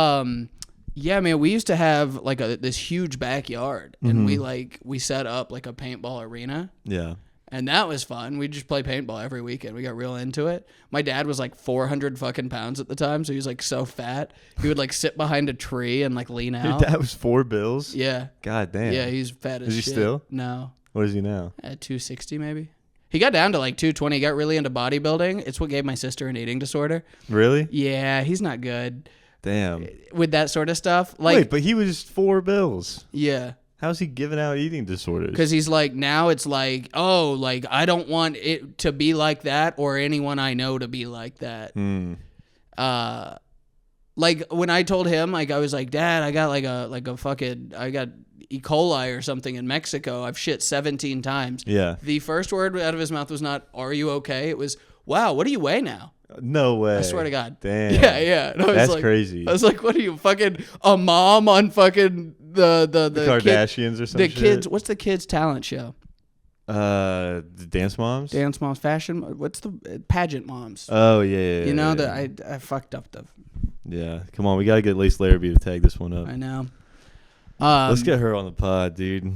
yeah, man, we used to have like this huge backyard, and we set up like a paintball arena. Yeah. And that was fun. We'd just play paintball every weekend. We got real into it. My dad was like 400 fucking pounds at the time, so he was like so fat. He would like sit behind a tree and like lean out. Your dad was $4 bills? Yeah. God damn. Yeah, he's fat as shit. Is he still? No. What is he now? At 260 maybe. He got down to like 220. He got really into bodybuilding. It's what gave my sister an eating disorder. Really? Yeah, he's not good. Damn. With that sort of stuff. Like, wait, but he was just $4 bills. Yeah. How's he giving out eating disorders? Because he's like, now it's like, oh, like I don't want it to be like that or anyone I know to be like that. Like when I told him, like I was like, Dad, I got I got E. coli or something in Mexico. I've shit 17 times. Yeah. The first word out of his mouth was not, are you okay? It was, wow, what do you weigh now? No way. I swear to God. Damn. Yeah. And I was That's like, crazy. I was like, what are you, fucking a mom on fucking the Kardashians or something? The kids. What's the kids' talent show? The Dance Moms? Dance Moms, fashion. What's the pageant moms? Oh, yeah. You know that I fucked up the. Yeah. Come on, we got to get Lace Larrabee to tag this one up. I know. Let's get her on the pod, dude.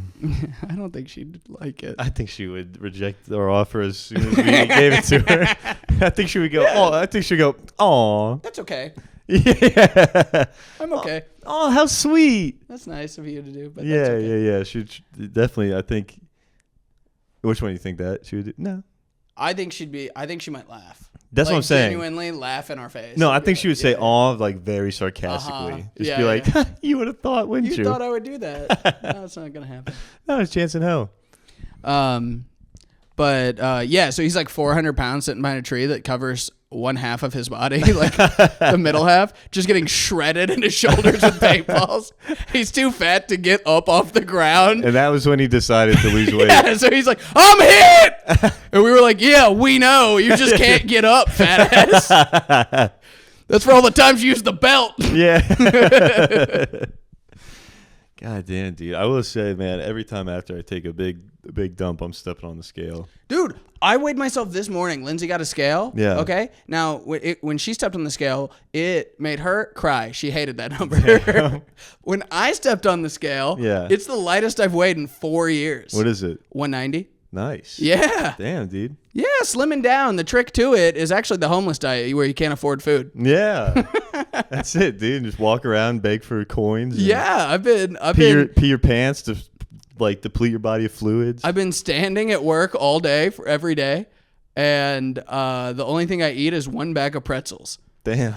I don't think she'd like it. I think she would reject our offer as soon as we gave it to her. I think she would go, oh. That's okay. Yeah. I'm okay. Oh, how sweet. That's nice of you to do. But Yeah, that's okay. yeah. She definitely. I think. Which one do you think that she would do? No. I think she might laugh. That's what I'm saying. Genuinely laugh in our face. No, I think she would say "aw" like very sarcastically. Just be like, "You would have thought, wouldn't you?" You thought I would do that. No, it's not gonna happen. No, it's chance in hell. But yeah, so he's like 400 pounds sitting behind a tree that covers one half of his body, like the middle half, just getting shredded in his shoulders with paintballs. He's too fat to get up off the ground. And that was when he decided to lose weight. Yeah, so he's like, I'm hit! And we were like, yeah, we know. You just can't get up, fat ass. That's for all the times you use the belt. Yeah. God damn, dude. I will say, man, every time after I take a big dump, I'm stepping on the scale. Dude, I weighed myself this morning. Lindsay got a scale. Yeah. Okay. Now, when she stepped on the scale, it made her cry. She hated that number. When I stepped on the scale, it's the lightest I've weighed in 4 years. What is it? 190. Nice. Yeah. Damn, dude. Yeah, slimming down. The trick to it is actually the homeless diet where you can't afford food. Yeah. That's it, dude. Just walk around, beg for coins. Yeah, I've been pee your pants to like deplete your body of fluids. I've been standing at work all day for every day, and the only thing I eat is one bag of pretzels. Damn.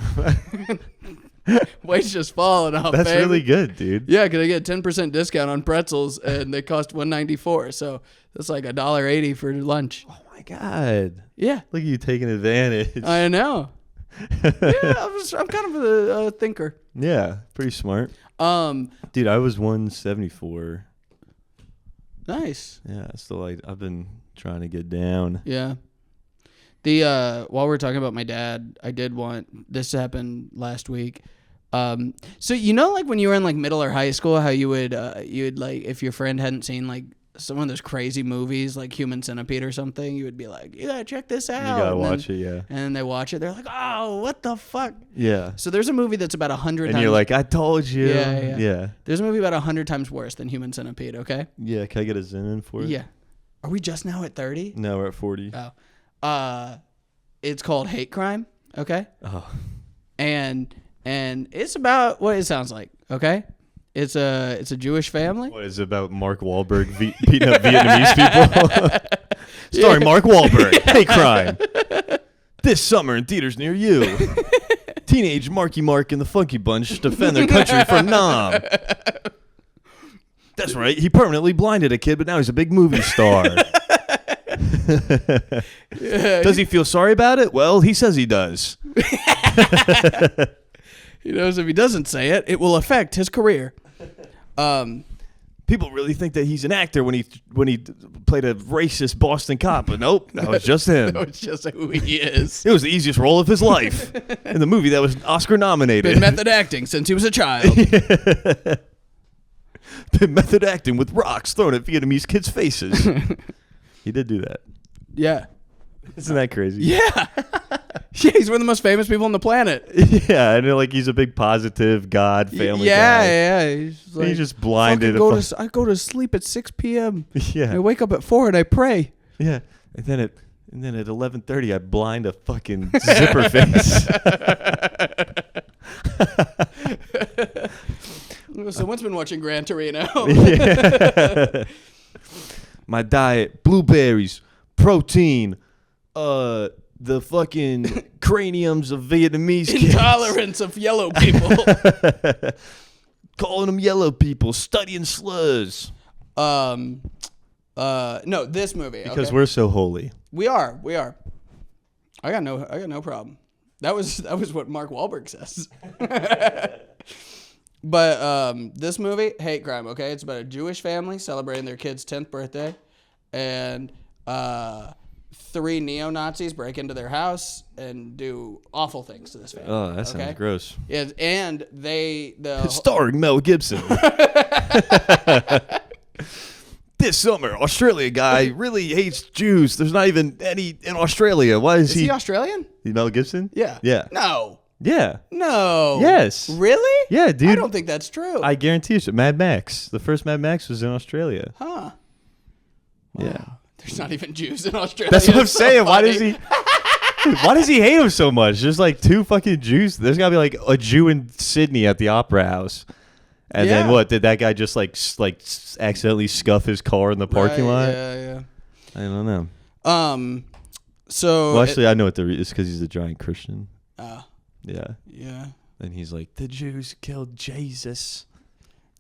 Weight's just falling off. That's baby. really good, dude. Yeah, because I get a 10% discount on pretzels, and they cost $1.94. So that's like $1.80 for lunch. Oh my god. Yeah. Look at you taking advantage. I know. Yeah, I'm kind of a thinker. Yeah, pretty smart. Dude, I was 174. Nice. Yeah, still I've been trying to get down. Yeah. While we're talking about my dad, I did want this to happen last week. So like when you were in like middle or high school, how you would like if your friend hadn't seen like some of those crazy movies like Human Centipede or something, you would be like, you gotta check this out. You gotta watch it, yeah. And then they watch it, they're like, oh, what the fuck? Yeah. So there's a movie that's about 100 times. And you're like, I told you. Yeah. There's a movie about 100 times worse than Human Centipede. Okay. Yeah. Can I get a Zen in for it? Yeah. Are we just now at 30? No, we're at 40. Oh. It's called Hate Crime. Okay. Oh. And it's about what it sounds like. Okay. It's a Jewish family. What is it about? Mark Wahlberg beating up Vietnamese people? Starring Mark Wahlberg. Hate Crime. This summer in theaters near you. Teenage Marky Mark and the Funky Bunch defend their country from Nam. That's right. He permanently blinded a kid, but now he's a big movie star. Does he feel sorry about it? Well, he says he does. He knows if he doesn't say it, it will affect his career. People really think that he's an actor when he played a racist Boston cop, but nope, that was just him. That was just who he is. It was the easiest role of his life in the movie that was Oscar nominated. Been method acting since he was a child. Been method acting with rocks thrown at Vietnamese kids' faces. He did do that. Yeah. Isn't that crazy? Yeah. Yeah, he's one of the most famous people on the planet. Yeah, and like he's a big positive God family guy. Yeah. He's, like, he's just blinded. I go to sleep at 6 p.m. Yeah. I wake up at 4 and I pray. Yeah, and then at 11:30 I blind a fucking zipper face. Someone's been watching Gran Torino. Yeah. My diet: blueberries, protein, the fucking craniums of Vietnamese kids. Intolerance of yellow people. Calling them yellow people, studying slurs. No, this movie. Because we're so holy. We are. I got no problem. That was what Mark Wahlberg says. But this movie, Hate Crime, okay? It's about a Jewish family celebrating their kid's 10th birthday, and 3 neo-Nazis break into their house and do awful things to this family. Oh, that sounds gross. Yeah, and starring Mel Gibson. This summer, Australia guy really hates Jews. There's not even any in Australia. Why is he Australian? Mel Gibson? Yeah. Yeah. No. Yeah. No. Yes. Really? Yeah, dude. I don't think that's true. I guarantee you. Mad Max. The first Mad Max was in Australia. Huh. Wow. Yeah. There's not even Jews in Australia. That's what I'm saying. Why does he? Why does he hate him so much? There's like two fucking Jews. There's gotta be like a Jew in Sydney at the Opera House. And then what? Did that guy just like accidentally scuff his car in the parking lot? Yeah. I don't know. So well, actually, I know what it's because he's a giant Christian. Yeah. And he's like, the Jews killed Jesus.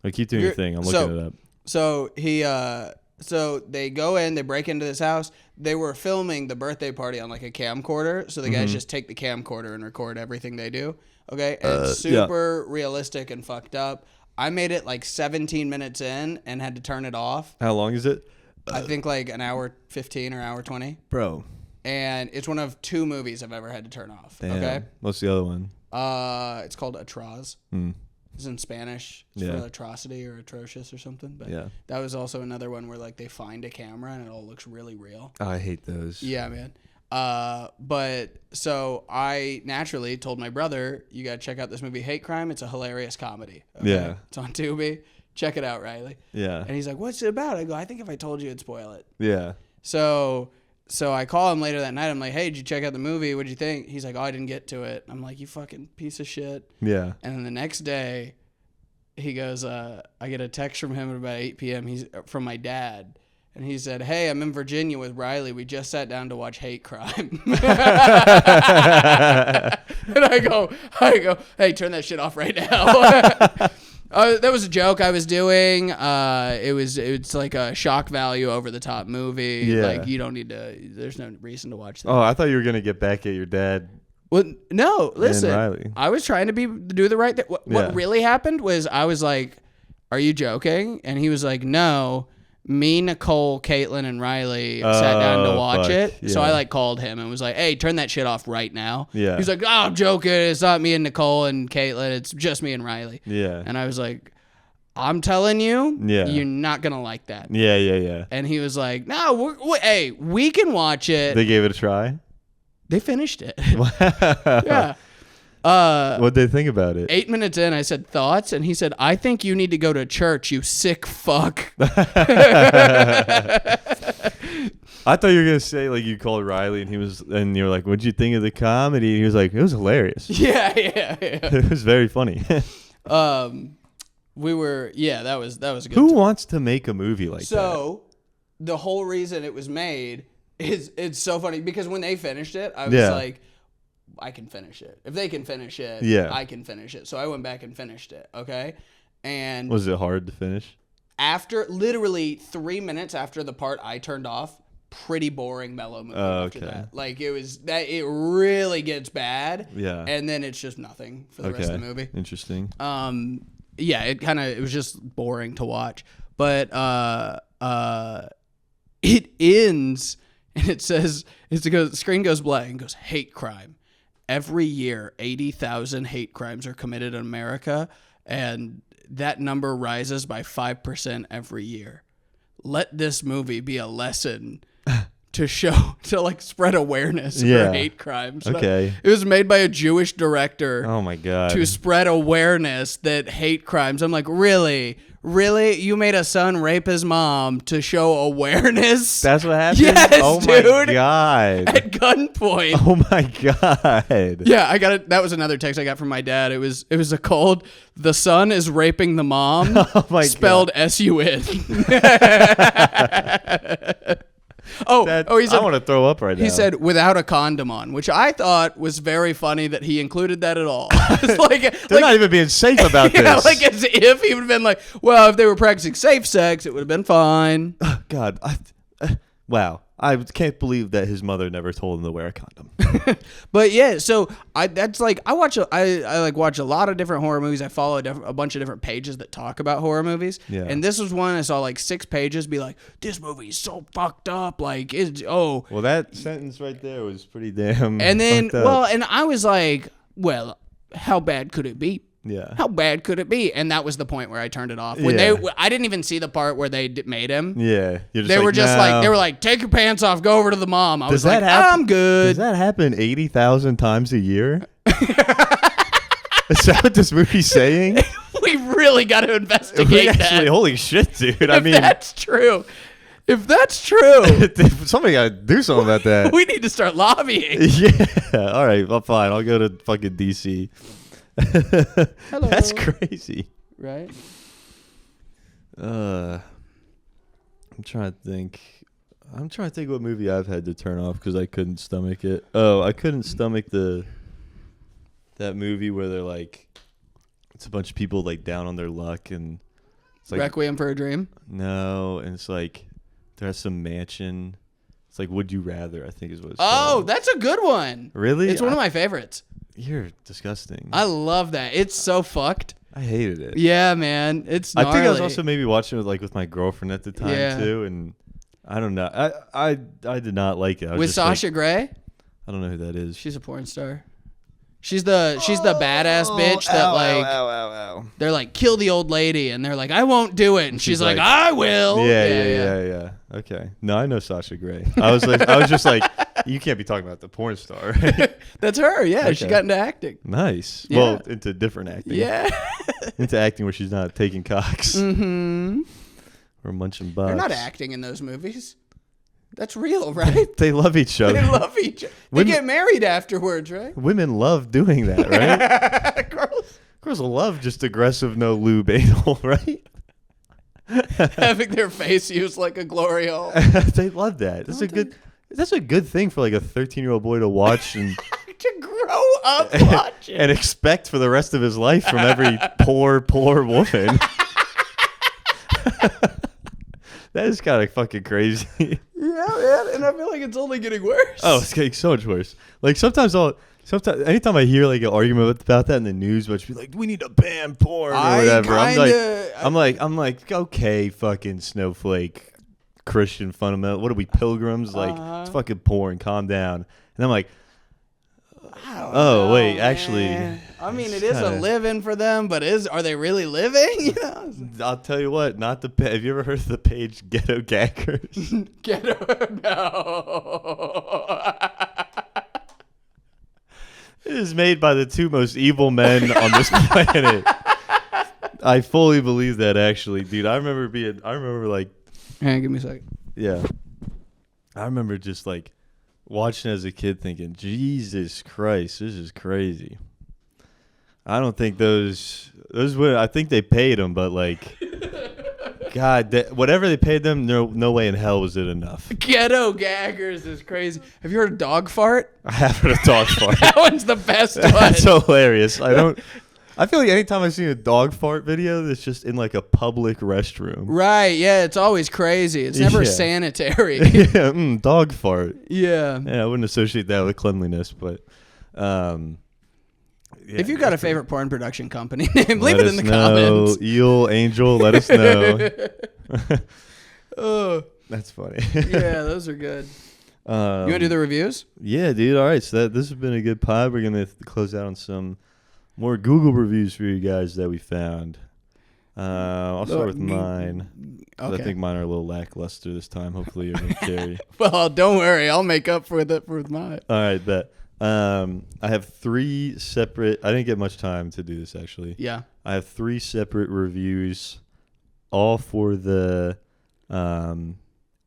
I keep doing your thing. I'm looking it up. So so they go in, they break into this house. They were filming the birthday party on like a camcorder. So the guys just take the camcorder and record everything they do. Okay. And it's super realistic and fucked up. I made it like 17 minutes in and had to turn it off. How long is it? I think like an hour 15 or hour 20. Bro. And it's one of 2 movies I've ever had to turn off. Damn. Okay. What's the other one? It's called Atroz. It's in Spanish. It's for atrocity or atrocious or something. But that was also another one where like they find a camera and it all looks really real. Oh, I hate those. Yeah, man. But so I naturally told my brother, you got to check out this movie, Hate Crime. It's a hilarious comedy. Okay? Yeah. It's on Tubi. Check it out, Riley. Yeah. And he's like, what's it about? I go, I think if I told you, it'd spoil it. Yeah. So I call him later that night. I'm like, hey, did you check out the movie? What'd you think? He's like, oh, I didn't get to it. I'm like, you fucking piece of shit. Yeah. And then the next day, he goes, I get a text from him at about 8 p.m. He's from my dad. And he said, hey, I'm in Virginia with Riley. We just sat down to watch Hate Crime. And I go, hey, turn that shit off right now. That was a joke I was doing. It's like a shock value over the top movie. Yeah. Like you don't need to. There's no reason to watch that. Oh, I thought you were gonna get back at your dad. Well, no. Listen, I was trying to do the right thing. What really happened was I was like, "Are you joking?" And he was like, "No." Me, Nicole, Caitlin, and Riley sat down to watch it. Yeah. So I like called him and was like, hey, turn that shit off right now. Yeah. He's like, oh, I'm joking. It's not me and Nicole and Caitlin. It's just me and Riley. Yeah. And I was like, I'm telling you, you're not going to like that. Yeah. And he was like, no, hey, we can watch it. They gave it a try? They finished it. Yeah. What'd they think about it? 8 minutes in, I said, thoughts? And he said, I think you need to go to church, you sick fuck. I thought you were going to say, like, you called Riley and you were like, what'd you think of the comedy? And he was like, it was hilarious. Yeah. It was very funny. That was good. Who wants to make a movie like that? So, the whole reason it was made is, it's so funny because when they finished it, I was like, I can finish it. If they can finish it, I can finish it. So I went back and finished it, okay? And was it hard to finish? After literally 3 minutes after the part I turned off, pretty boring mellow movie after that. Like it really gets bad. Yeah. And then it's just nothing for the rest of the movie. Interesting. It was just boring to watch. But it ends and it says the screen goes blank and goes hate crime. Every year, 80,000 hate crimes are committed in America, and that number rises by 5% every year. Let this movie be a lesson to like spread awareness for hate crimes. Okay. It was made by a Jewish director. Oh my God. To spread awareness that hate crimes. I'm like, really? You made a son rape his mom to show awareness? That's what happened? Yes, oh dude. Oh my God. At gunpoint. Oh my God. Yeah, I got it. That was another text I got from my dad. It was a cold. The son is raping the mom. Oh my spelled God. S-U-N. He said, I want to throw up right now. He said, without a condom on, which I thought was very funny that he included that at all. They're not even being safe about this. Yeah, like as if he would have been like, well, if they were practicing safe sex, it would have been fine. Oh, God. Wow. I can't believe that his mother never told him to wear a condom. But yeah, so I watch a lot of different horror movies. I follow a bunch of different pages that talk about horror movies. Yeah. And this was one I saw like 6 pages be like, this movie is so fucked up. Like Well, that sentence right there was pretty damn. And then fucked up. And I was like, well, how bad could it be? Yeah. How bad could it be? And that was the point where I turned it off. I didn't even see the part where they made him. Yeah. They were like, take your pants off, go over to the mom. I was like, I'm good. Does that happen 80,000 times a year? Is that what this movie's saying? We really got to investigate that. Holy shit, dude. I mean, that's true. If that's true, Somebody got to do something about that. we need to start lobbying. Yeah. All right. Well, fine. I'll go to fucking DC. Hello. That's crazy. Right? I'm trying to think. What movie I've had to turn off because I couldn't stomach it. Oh, I couldn't stomach that movie where they're like, it's a bunch of people like down on their luck and it's like Requiem for a Dream? No, and it's like they're at some mansion. It's like Would You Rather, I think is what it's Oh, called. that's a good one. Really? It's one of my favorites. You're disgusting. I love that. It's so fucked. I hated it. Yeah, man. It's gnarly. I think I was also maybe watching it with my girlfriend at the time too, and I don't know. I did not like it. I was with just Sasha Grey? I don't know who that is. She's a porn star. She's the badass bitch that they're like, kill the old lady, and they're like, I won't do it, and she's like, I will. Yeah. Okay. No, I know Sasha Grey. I was just like, you can't be talking about the porn star, right? That's her. Yeah, Okay. she got into acting. Nice. Yeah. Well, into different acting. Yeah. Into acting where she's not taking cocks Mm-hmm. or munching butts. They're not acting in those movies. That's real, right? They love each other. They love each other. They get married afterwards, right? Women love doing that, right? Girls love just aggressive no lube anal, right? Having their face used like a glory hole. They love that. That's a good thing for like a 13-year-old boy to watch and To grow up watching. and expect for the rest of his life from every poor woman. That is kind of fucking crazy. Yeah, man. And I feel like it's only getting worse. Oh, it's getting so much worse. Like sometimes anytime I hear like an argument about that in the news, but be like, we need to ban porn or whatever. I'm like, okay, fucking snowflake, Christian fundamental. What are we, pilgrims? Like, it's fucking porn. Calm down. And I'm like, wait, man. actually. I mean, it is a living for them, but are they really living? You know? I'll tell you what, have you ever heard of the page Ghetto Gaggers? No. It is made by the two most evil men on this planet. I fully believe that, actually, dude. I remember like, Hang on, give me a second. yeah. I remember just like watching as a kid thinking, Jesus Christ, this is crazy. I don't think those would, I think they paid them, but like, God, whatever they paid them, no way in hell was it enough. Ghetto Gaggers is crazy. Have you heard of Dog Fart? I have heard of dog fart. That one's the best one. That's hilarious. I feel like anytime I see a dog fart video that's just in like a public restroom. Right, yeah, it's always crazy. It's never sanitary. Yeah, dog fart. Yeah. Yeah, I wouldn't associate that with cleanliness, but if you got a favorite porn production company name, leave it in the comments. Eel, Angel, let us know. That's funny. Yeah, those are good. You want to do the reviews? Yeah, dude. All right, so this has been a good pod. We're going to close out on some more Google reviews for you guys that we found. I'll start with mine. Okay. I think mine are a little lackluster this time. Hopefully you're going to carry. Well, don't worry. I'll make up for it with mine. All right, bet. I have 3 separate. I didn't get much time to do this, actually. Yeah. I have 3 separate reviews, all for the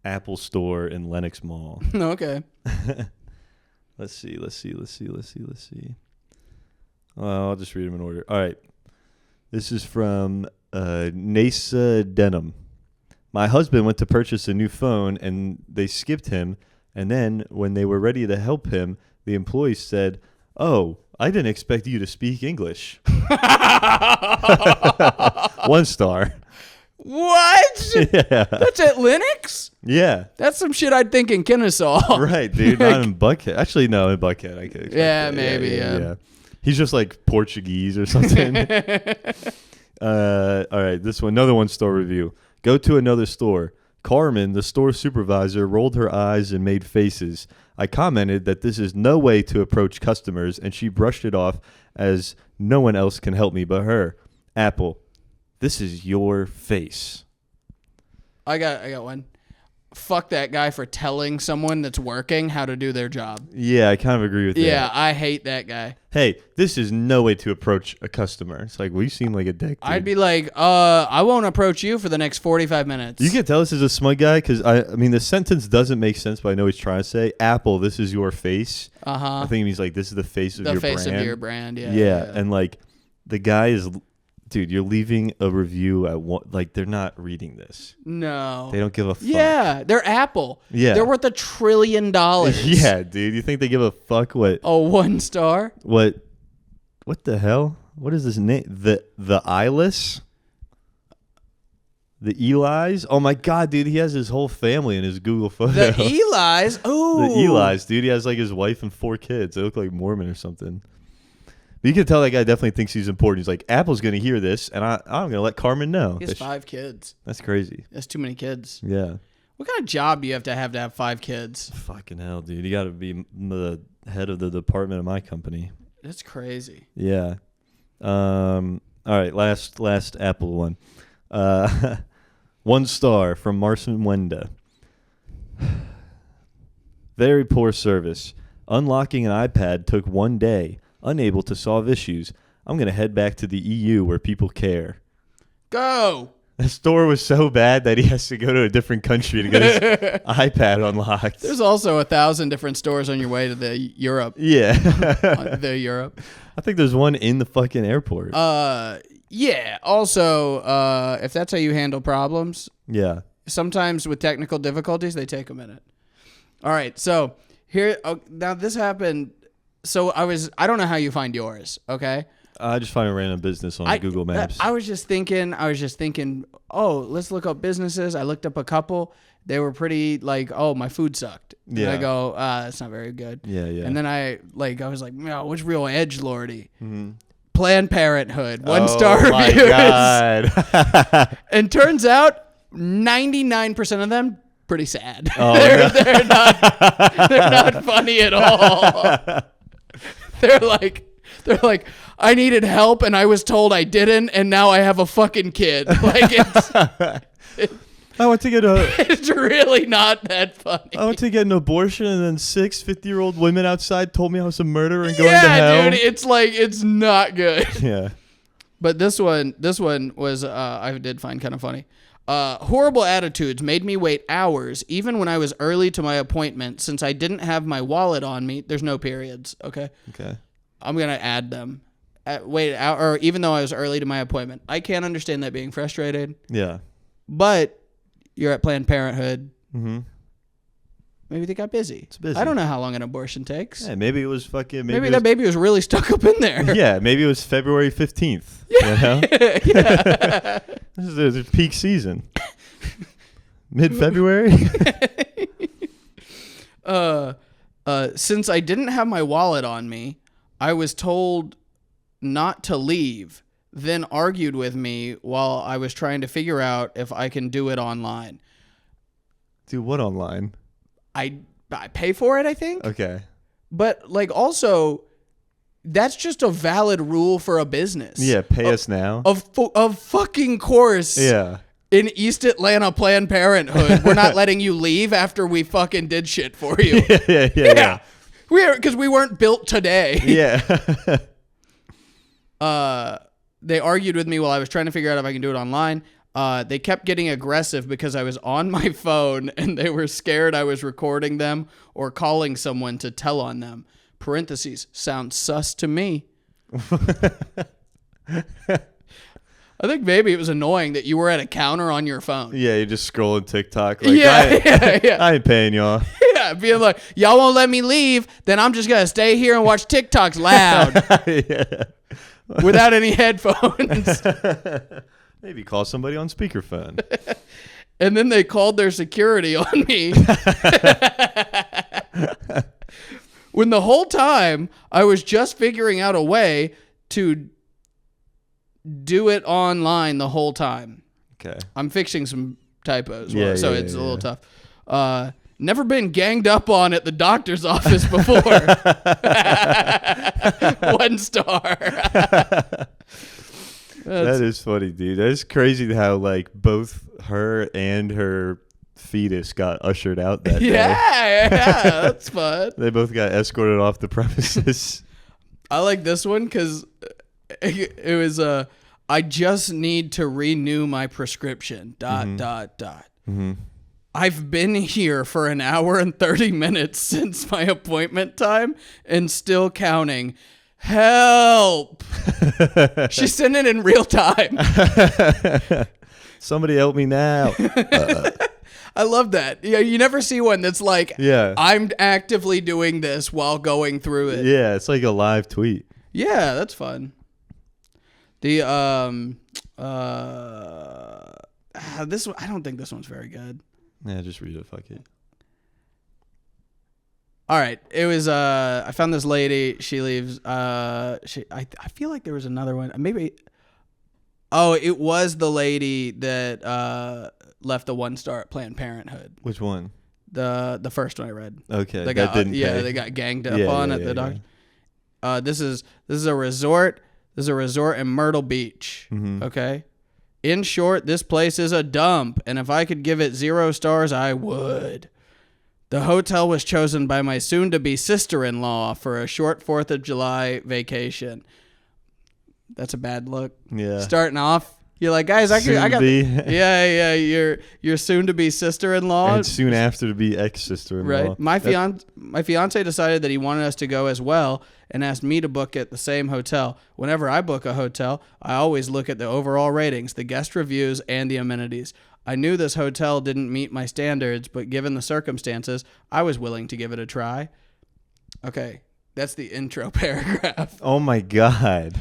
Apple Store in Lenox Mall. Okay. Let's see. I'll just read them in order. All right. This is from Nasa Denham. My husband went to purchase a new phone, and they skipped him. And then when they were ready to help him, the employee said, "Oh, I didn't expect you to speak English." 1 star. What? Yeah. That's at Linux? Yeah. That's some shit I'd think in Kennesaw. Right, dude. Not in Buckhead. Actually, no, in Buckhead. I could expect that. Maybe, yeah. He's just like Portuguese or something. All right, this one, another 1-star review. Go to another store. Carmen, the store supervisor, rolled her eyes and made faces. I commented that this is no way to approach customers, and she brushed it off as no one else can help me but her. Apple, this is your face. I got one. fuck that guy for telling someone that's working how to do their job. Yeah, I kind of agree with that. Yeah, I hate that guy. Hey, this is no way to approach a customer. It's like, well, you seem like a dick, dude. I'd be like, I won't approach you for the next 45 minutes. You can tell this is a smug guy because, I mean, the sentence doesn't make sense, but I know he's trying to say, Apple, this is your face. Uh-huh. I think he's like, this is the face of your brand. The face of your brand, yeah. Yeah, and like, the guy is... Dude, you're leaving a review at one, like they're not reading this. No. They don't give a fuck. Yeah, they're Apple. Yeah. They're worth $1 trillion. Yeah, dude. You think they give a fuck what? Oh, 1 star? What the hell? What is this name? The Eyeless? The Eli's? Oh my god, dude, he has his whole family in his Google photo. The Eli's? Oh. The Eli's, dude. He has like his wife and 4 kids. They look like Mormon or something. But you can tell that guy definitely thinks he's important. He's like, Apple's going to hear this, and I'm going to let Carmen know. He has 5 kids. That's crazy. That's too many kids. Yeah. What kind of job do you have to have 5 kids? Fucking hell, dude. You got to be the head of the department of my company. That's crazy. Yeah. All right, last Apple one. 1 star from Marcin Wenda. Very poor service. Unlocking an iPad took 1 day. Unable to solve issues. I'm going to head back to the EU where people care. Go! The store was so bad that he has to go to a different country to get his iPad unlocked. There's also 1,000 different stores on your way to the Europe. Yeah. The Europe. I think there's one in the fucking airport. Yeah. Also, if that's how you handle problems, yeah. Sometimes with technical difficulties, they take a minute. All right. So here, now this happened. So I don't know how you find yours. Okay. I just find a random business on Google Maps. I was just thinking, oh, let's look up businesses. I looked up a couple. They were pretty like, oh, my food sucked. Yeah. And I go, it's not very good. Yeah, yeah. And then I was like, no, what's real edgelordy? Mm-hmm. Planned Parenthood, 1 star reviews. Oh my God. And turns out 99% of them pretty sad. Oh, they're not funny at all. They're like, I needed help and I was told I didn't, and now I have a fucking kid. Like I went to get it's really not that funny. I went to get an abortion, and then 6 50-year-old women outside told me I was a murderer and going to hell. Yeah, dude, it's like, it's not good. Yeah. But this one was I did find kind of funny. Horrible attitudes made me wait hours, even when I was early to my appointment, since I didn't have my wallet on me. There's no periods, okay? Okay. I'm going to add them. Or even though I was early to my appointment. I can't understand that being frustrated. Yeah. But you're at Planned Parenthood. Mm-hmm. Maybe they got busy. It's busy. I don't know how long an abortion takes. Yeah, maybe it was fucking... Maybe that baby was really stuck up in there. Yeah, maybe it was February 15th. Yeah. You know? Yeah. This is a peak season. Mid-February? Since I didn't have my wallet on me, I was told not to leave, then argued with me while I was trying to figure out if I can do it online. Dude, what online? I pay for it, I think. Okay. But like also, that's just a valid rule for a business. Yeah, pay us now. Of fucking course. Yeah. In East Atlanta Planned Parenthood, we're not letting you leave after we fucking did shit for you. Yeah. Because we weren't built today. Yeah. They argued with me while I was trying to figure out if I can do it online. They kept getting aggressive because I was on my phone and they were scared I was recording them or calling someone to tell on them. Parentheses, sounds sus to me. I think maybe it was annoying that you were at a counter on your phone. Yeah, you're just scrolling TikTok. Like, Yeah. I ain't paying y'all. Yeah, being like, y'all won't let me leave, then I'm just going to stay here and watch TikToks loud. Yeah. Without any headphones. Maybe call somebody on speakerphone. And then they called their security on me. When the whole time I was just figuring out a way to do it online the whole time. Okay. I'm fixing some typos, Yeah, so yeah, it's a yeah. little tough. Never been ganged up on at the doctor's office before. 1 star. That is funny, dude. That is crazy how like both her and her fetus got ushered out that day. Yeah, that's fun. They both got escorted off the premises. I like this one because it was I just need to renew my prescription. ... Mm-hmm. I've been here for an hour and 30 minutes since my appointment time and still counting. Help! She sent it in real time. Somebody help me now. I love that. Yeah, you never see one that's like, Yeah. I'm actively doing this while going through it. Yeah, it's like a live tweet. Yeah, that's fun. The this one, I don't think this one's very good. Yeah, just read it. Fuck it. All right, it was I found this lady. She leaves. I feel like there was another one. Maybe. Oh, it was the lady that left the 1-star at Planned Parenthood. Which one? The first one I read. Okay, They that got didn't pay. they got ganged up on at the dock. Yeah. This is a resort. This is a resort in Myrtle Beach. Mm-hmm. Okay. In short, this place is a dump, and if I could give it 0 stars, I would. The hotel was chosen by my soon-to-be sister-in-law for a short 4th of July vacation. That's a bad look. Yeah. Starting off, you're like, guys, I got. Yeah. Your soon-to-be sister-in-law. And soon after to be ex-sister-in-law. Right. My fiance decided that he wanted us to go as well and asked me to book at the same hotel. Whenever I book a hotel, I always look at the overall ratings, the guest reviews, and the amenities. I knew this hotel didn't meet my standards, but given the circumstances, I was willing to give it a try. Okay, that's the intro paragraph. Oh my God.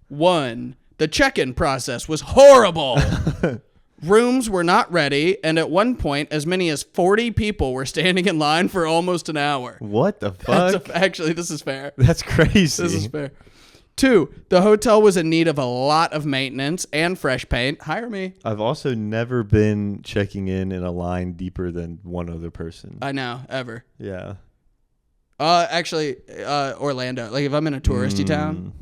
1. The check-in process was horrible. Rooms were not ready, and at one point, as many as 40 people were standing in line for almost an hour. What the fuck? Actually, this is fair. That's crazy. This is fair. 2, the hotel was in need of a lot of maintenance and fresh paint. Hire me. I've also never been checking in a line deeper than one other person. I know, ever. Yeah. Actually, Orlando. Like if I'm in a touristy town.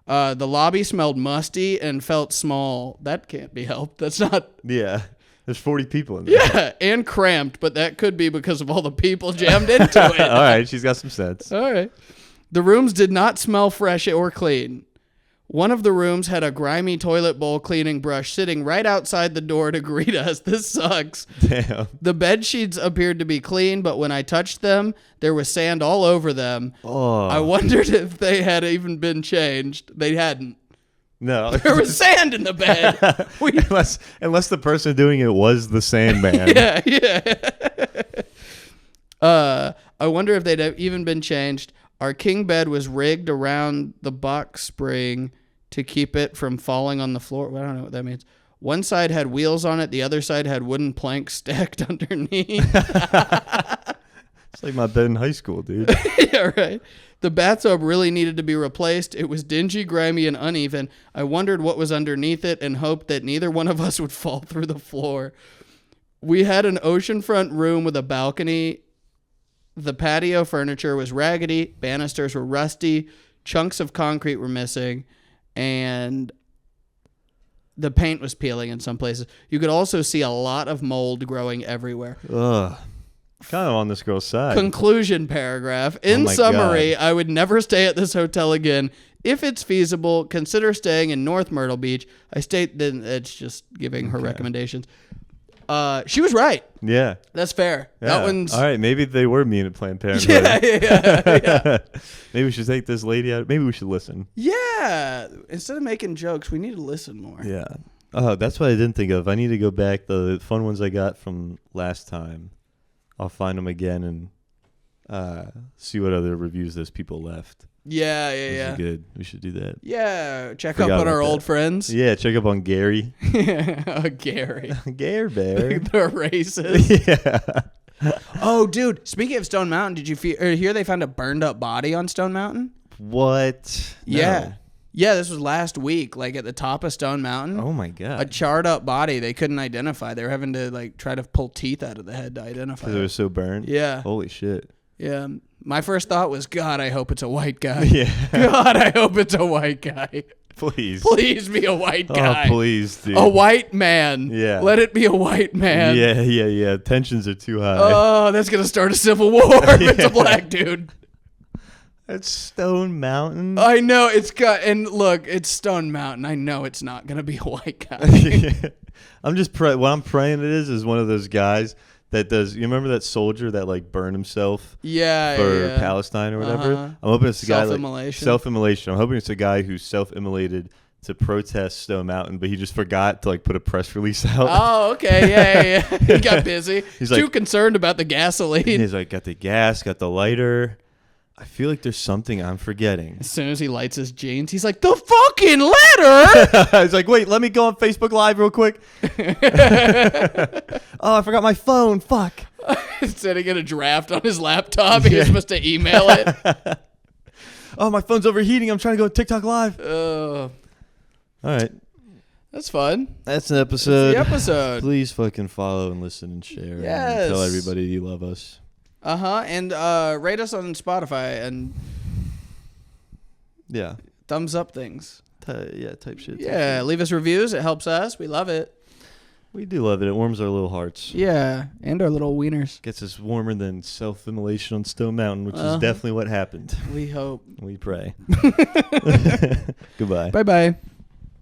The lobby smelled musty and felt small. That can't be helped. That's not. Yeah. There's 40 people in there. Yeah, and cramped, but that could be because of all the people jammed into it. All right, she's got some sense. All right. The rooms did not smell fresh or clean. One of the rooms had a grimy toilet bowl cleaning brush sitting right outside the door to greet us. This sucks. Damn. The bed sheets appeared to be clean, but when I touched them, there was sand all over them. Oh. I wondered if they had even been changed. They hadn't. No. There was sand in the bed. Unless the person doing it was the Sandman. Yeah. I wonder if they'd have even been changed. Our king bed was rigged around the box spring to keep it from falling on the floor. Well, I don't know what that means. One side had wheels on it. The other side had wooden planks stacked underneath. It's like my bed in high school, dude. Yeah, right. The bathtub really needed to be replaced. It was dingy, grimy, and uneven. I wondered what was underneath it and hoped that neither one of us would fall through the floor. We had an oceanfront room with a balcony. The patio furniture was raggedy, banisters were rusty, chunks of concrete were missing, and the paint was peeling in some places. You could also see a lot of mold growing everywhere. Ugh. Kind of on this girl's side. Conclusion paragraph. In summary, God. I would never stay at this hotel again. If it's feasible, consider staying in North Myrtle Beach. I state that it's just giving her recommendations. She was right. Yeah. That's fair. Yeah. That one's... All right, maybe they were mean at Planned Parenthood. Yeah. Maybe we should take this lady out. Maybe we should listen. Yeah. Instead of making jokes, we need to listen more. Yeah. Oh, that's what I didn't think of. I need to go back. The fun ones I got from last time, I'll find them again and see what other reviews those people left. Yeah. This is good. We should do that. Yeah. Check Forgot up on about our that. old friends. Yeah, check up on Gary. Gary. Gare Bear. They're racist. Yeah. Oh, dude. Speaking of Stone Mountain, did you hear they found a burned up body on Stone Mountain? What? Yeah. No. Yeah, this was last week, like at the top of Stone Mountain. Oh my God. A charred up body they couldn't identify. They were having to like try to pull teeth out of the head to identify Because it it. was so burned? Yeah. Holy shit. Yeah. My first thought was, God, I hope it's a white guy. Yeah. God, I hope it's a white guy. Please. Please be a white guy. Oh, please, dude. A white man. Yeah. Let it be a white man. Yeah. Tensions are too high. Oh, that's going to start a civil war if it's a black dude. That's Stone Mountain. I know it's got, and look, it's Stone Mountain. I know it's not going to be a white guy. Yeah. I'm just what I'm praying it is one of those guys that does. You remember that soldier that like burned himself? For Palestine or whatever. I'm hoping it's a guy like self-immolation. I'm hoping it's a guy who self-immolated to protest Stone Mountain, but he just forgot to like put a press release out. Oh, okay, yeah. He got busy. He's too like, concerned about the gasoline. He's like, got the gas, got the lighter. I feel like there's something I'm forgetting. As soon as he lights his jeans, he's like, the fucking letter! He's like, wait, let me go on Facebook Live real quick. Oh, I forgot my phone. Fuck. Instead of getting a draft on his laptop, he was supposed to email it. Oh, my phone's overheating. I'm trying to go on TikTok Live. All right. That's fun. That's an episode. That's the episode. Please fucking follow and listen and share. Yes. And tell everybody you love us. And rate us on Spotify and thumbs up things. Type shit. Yeah, leave us reviews. It helps us. We love it. We do love it. It warms our little hearts. Yeah, and our little wieners. Gets us warmer than self-immolation on Stone Mountain, which is definitely what happened. We hope. We pray. Goodbye. Bye-bye.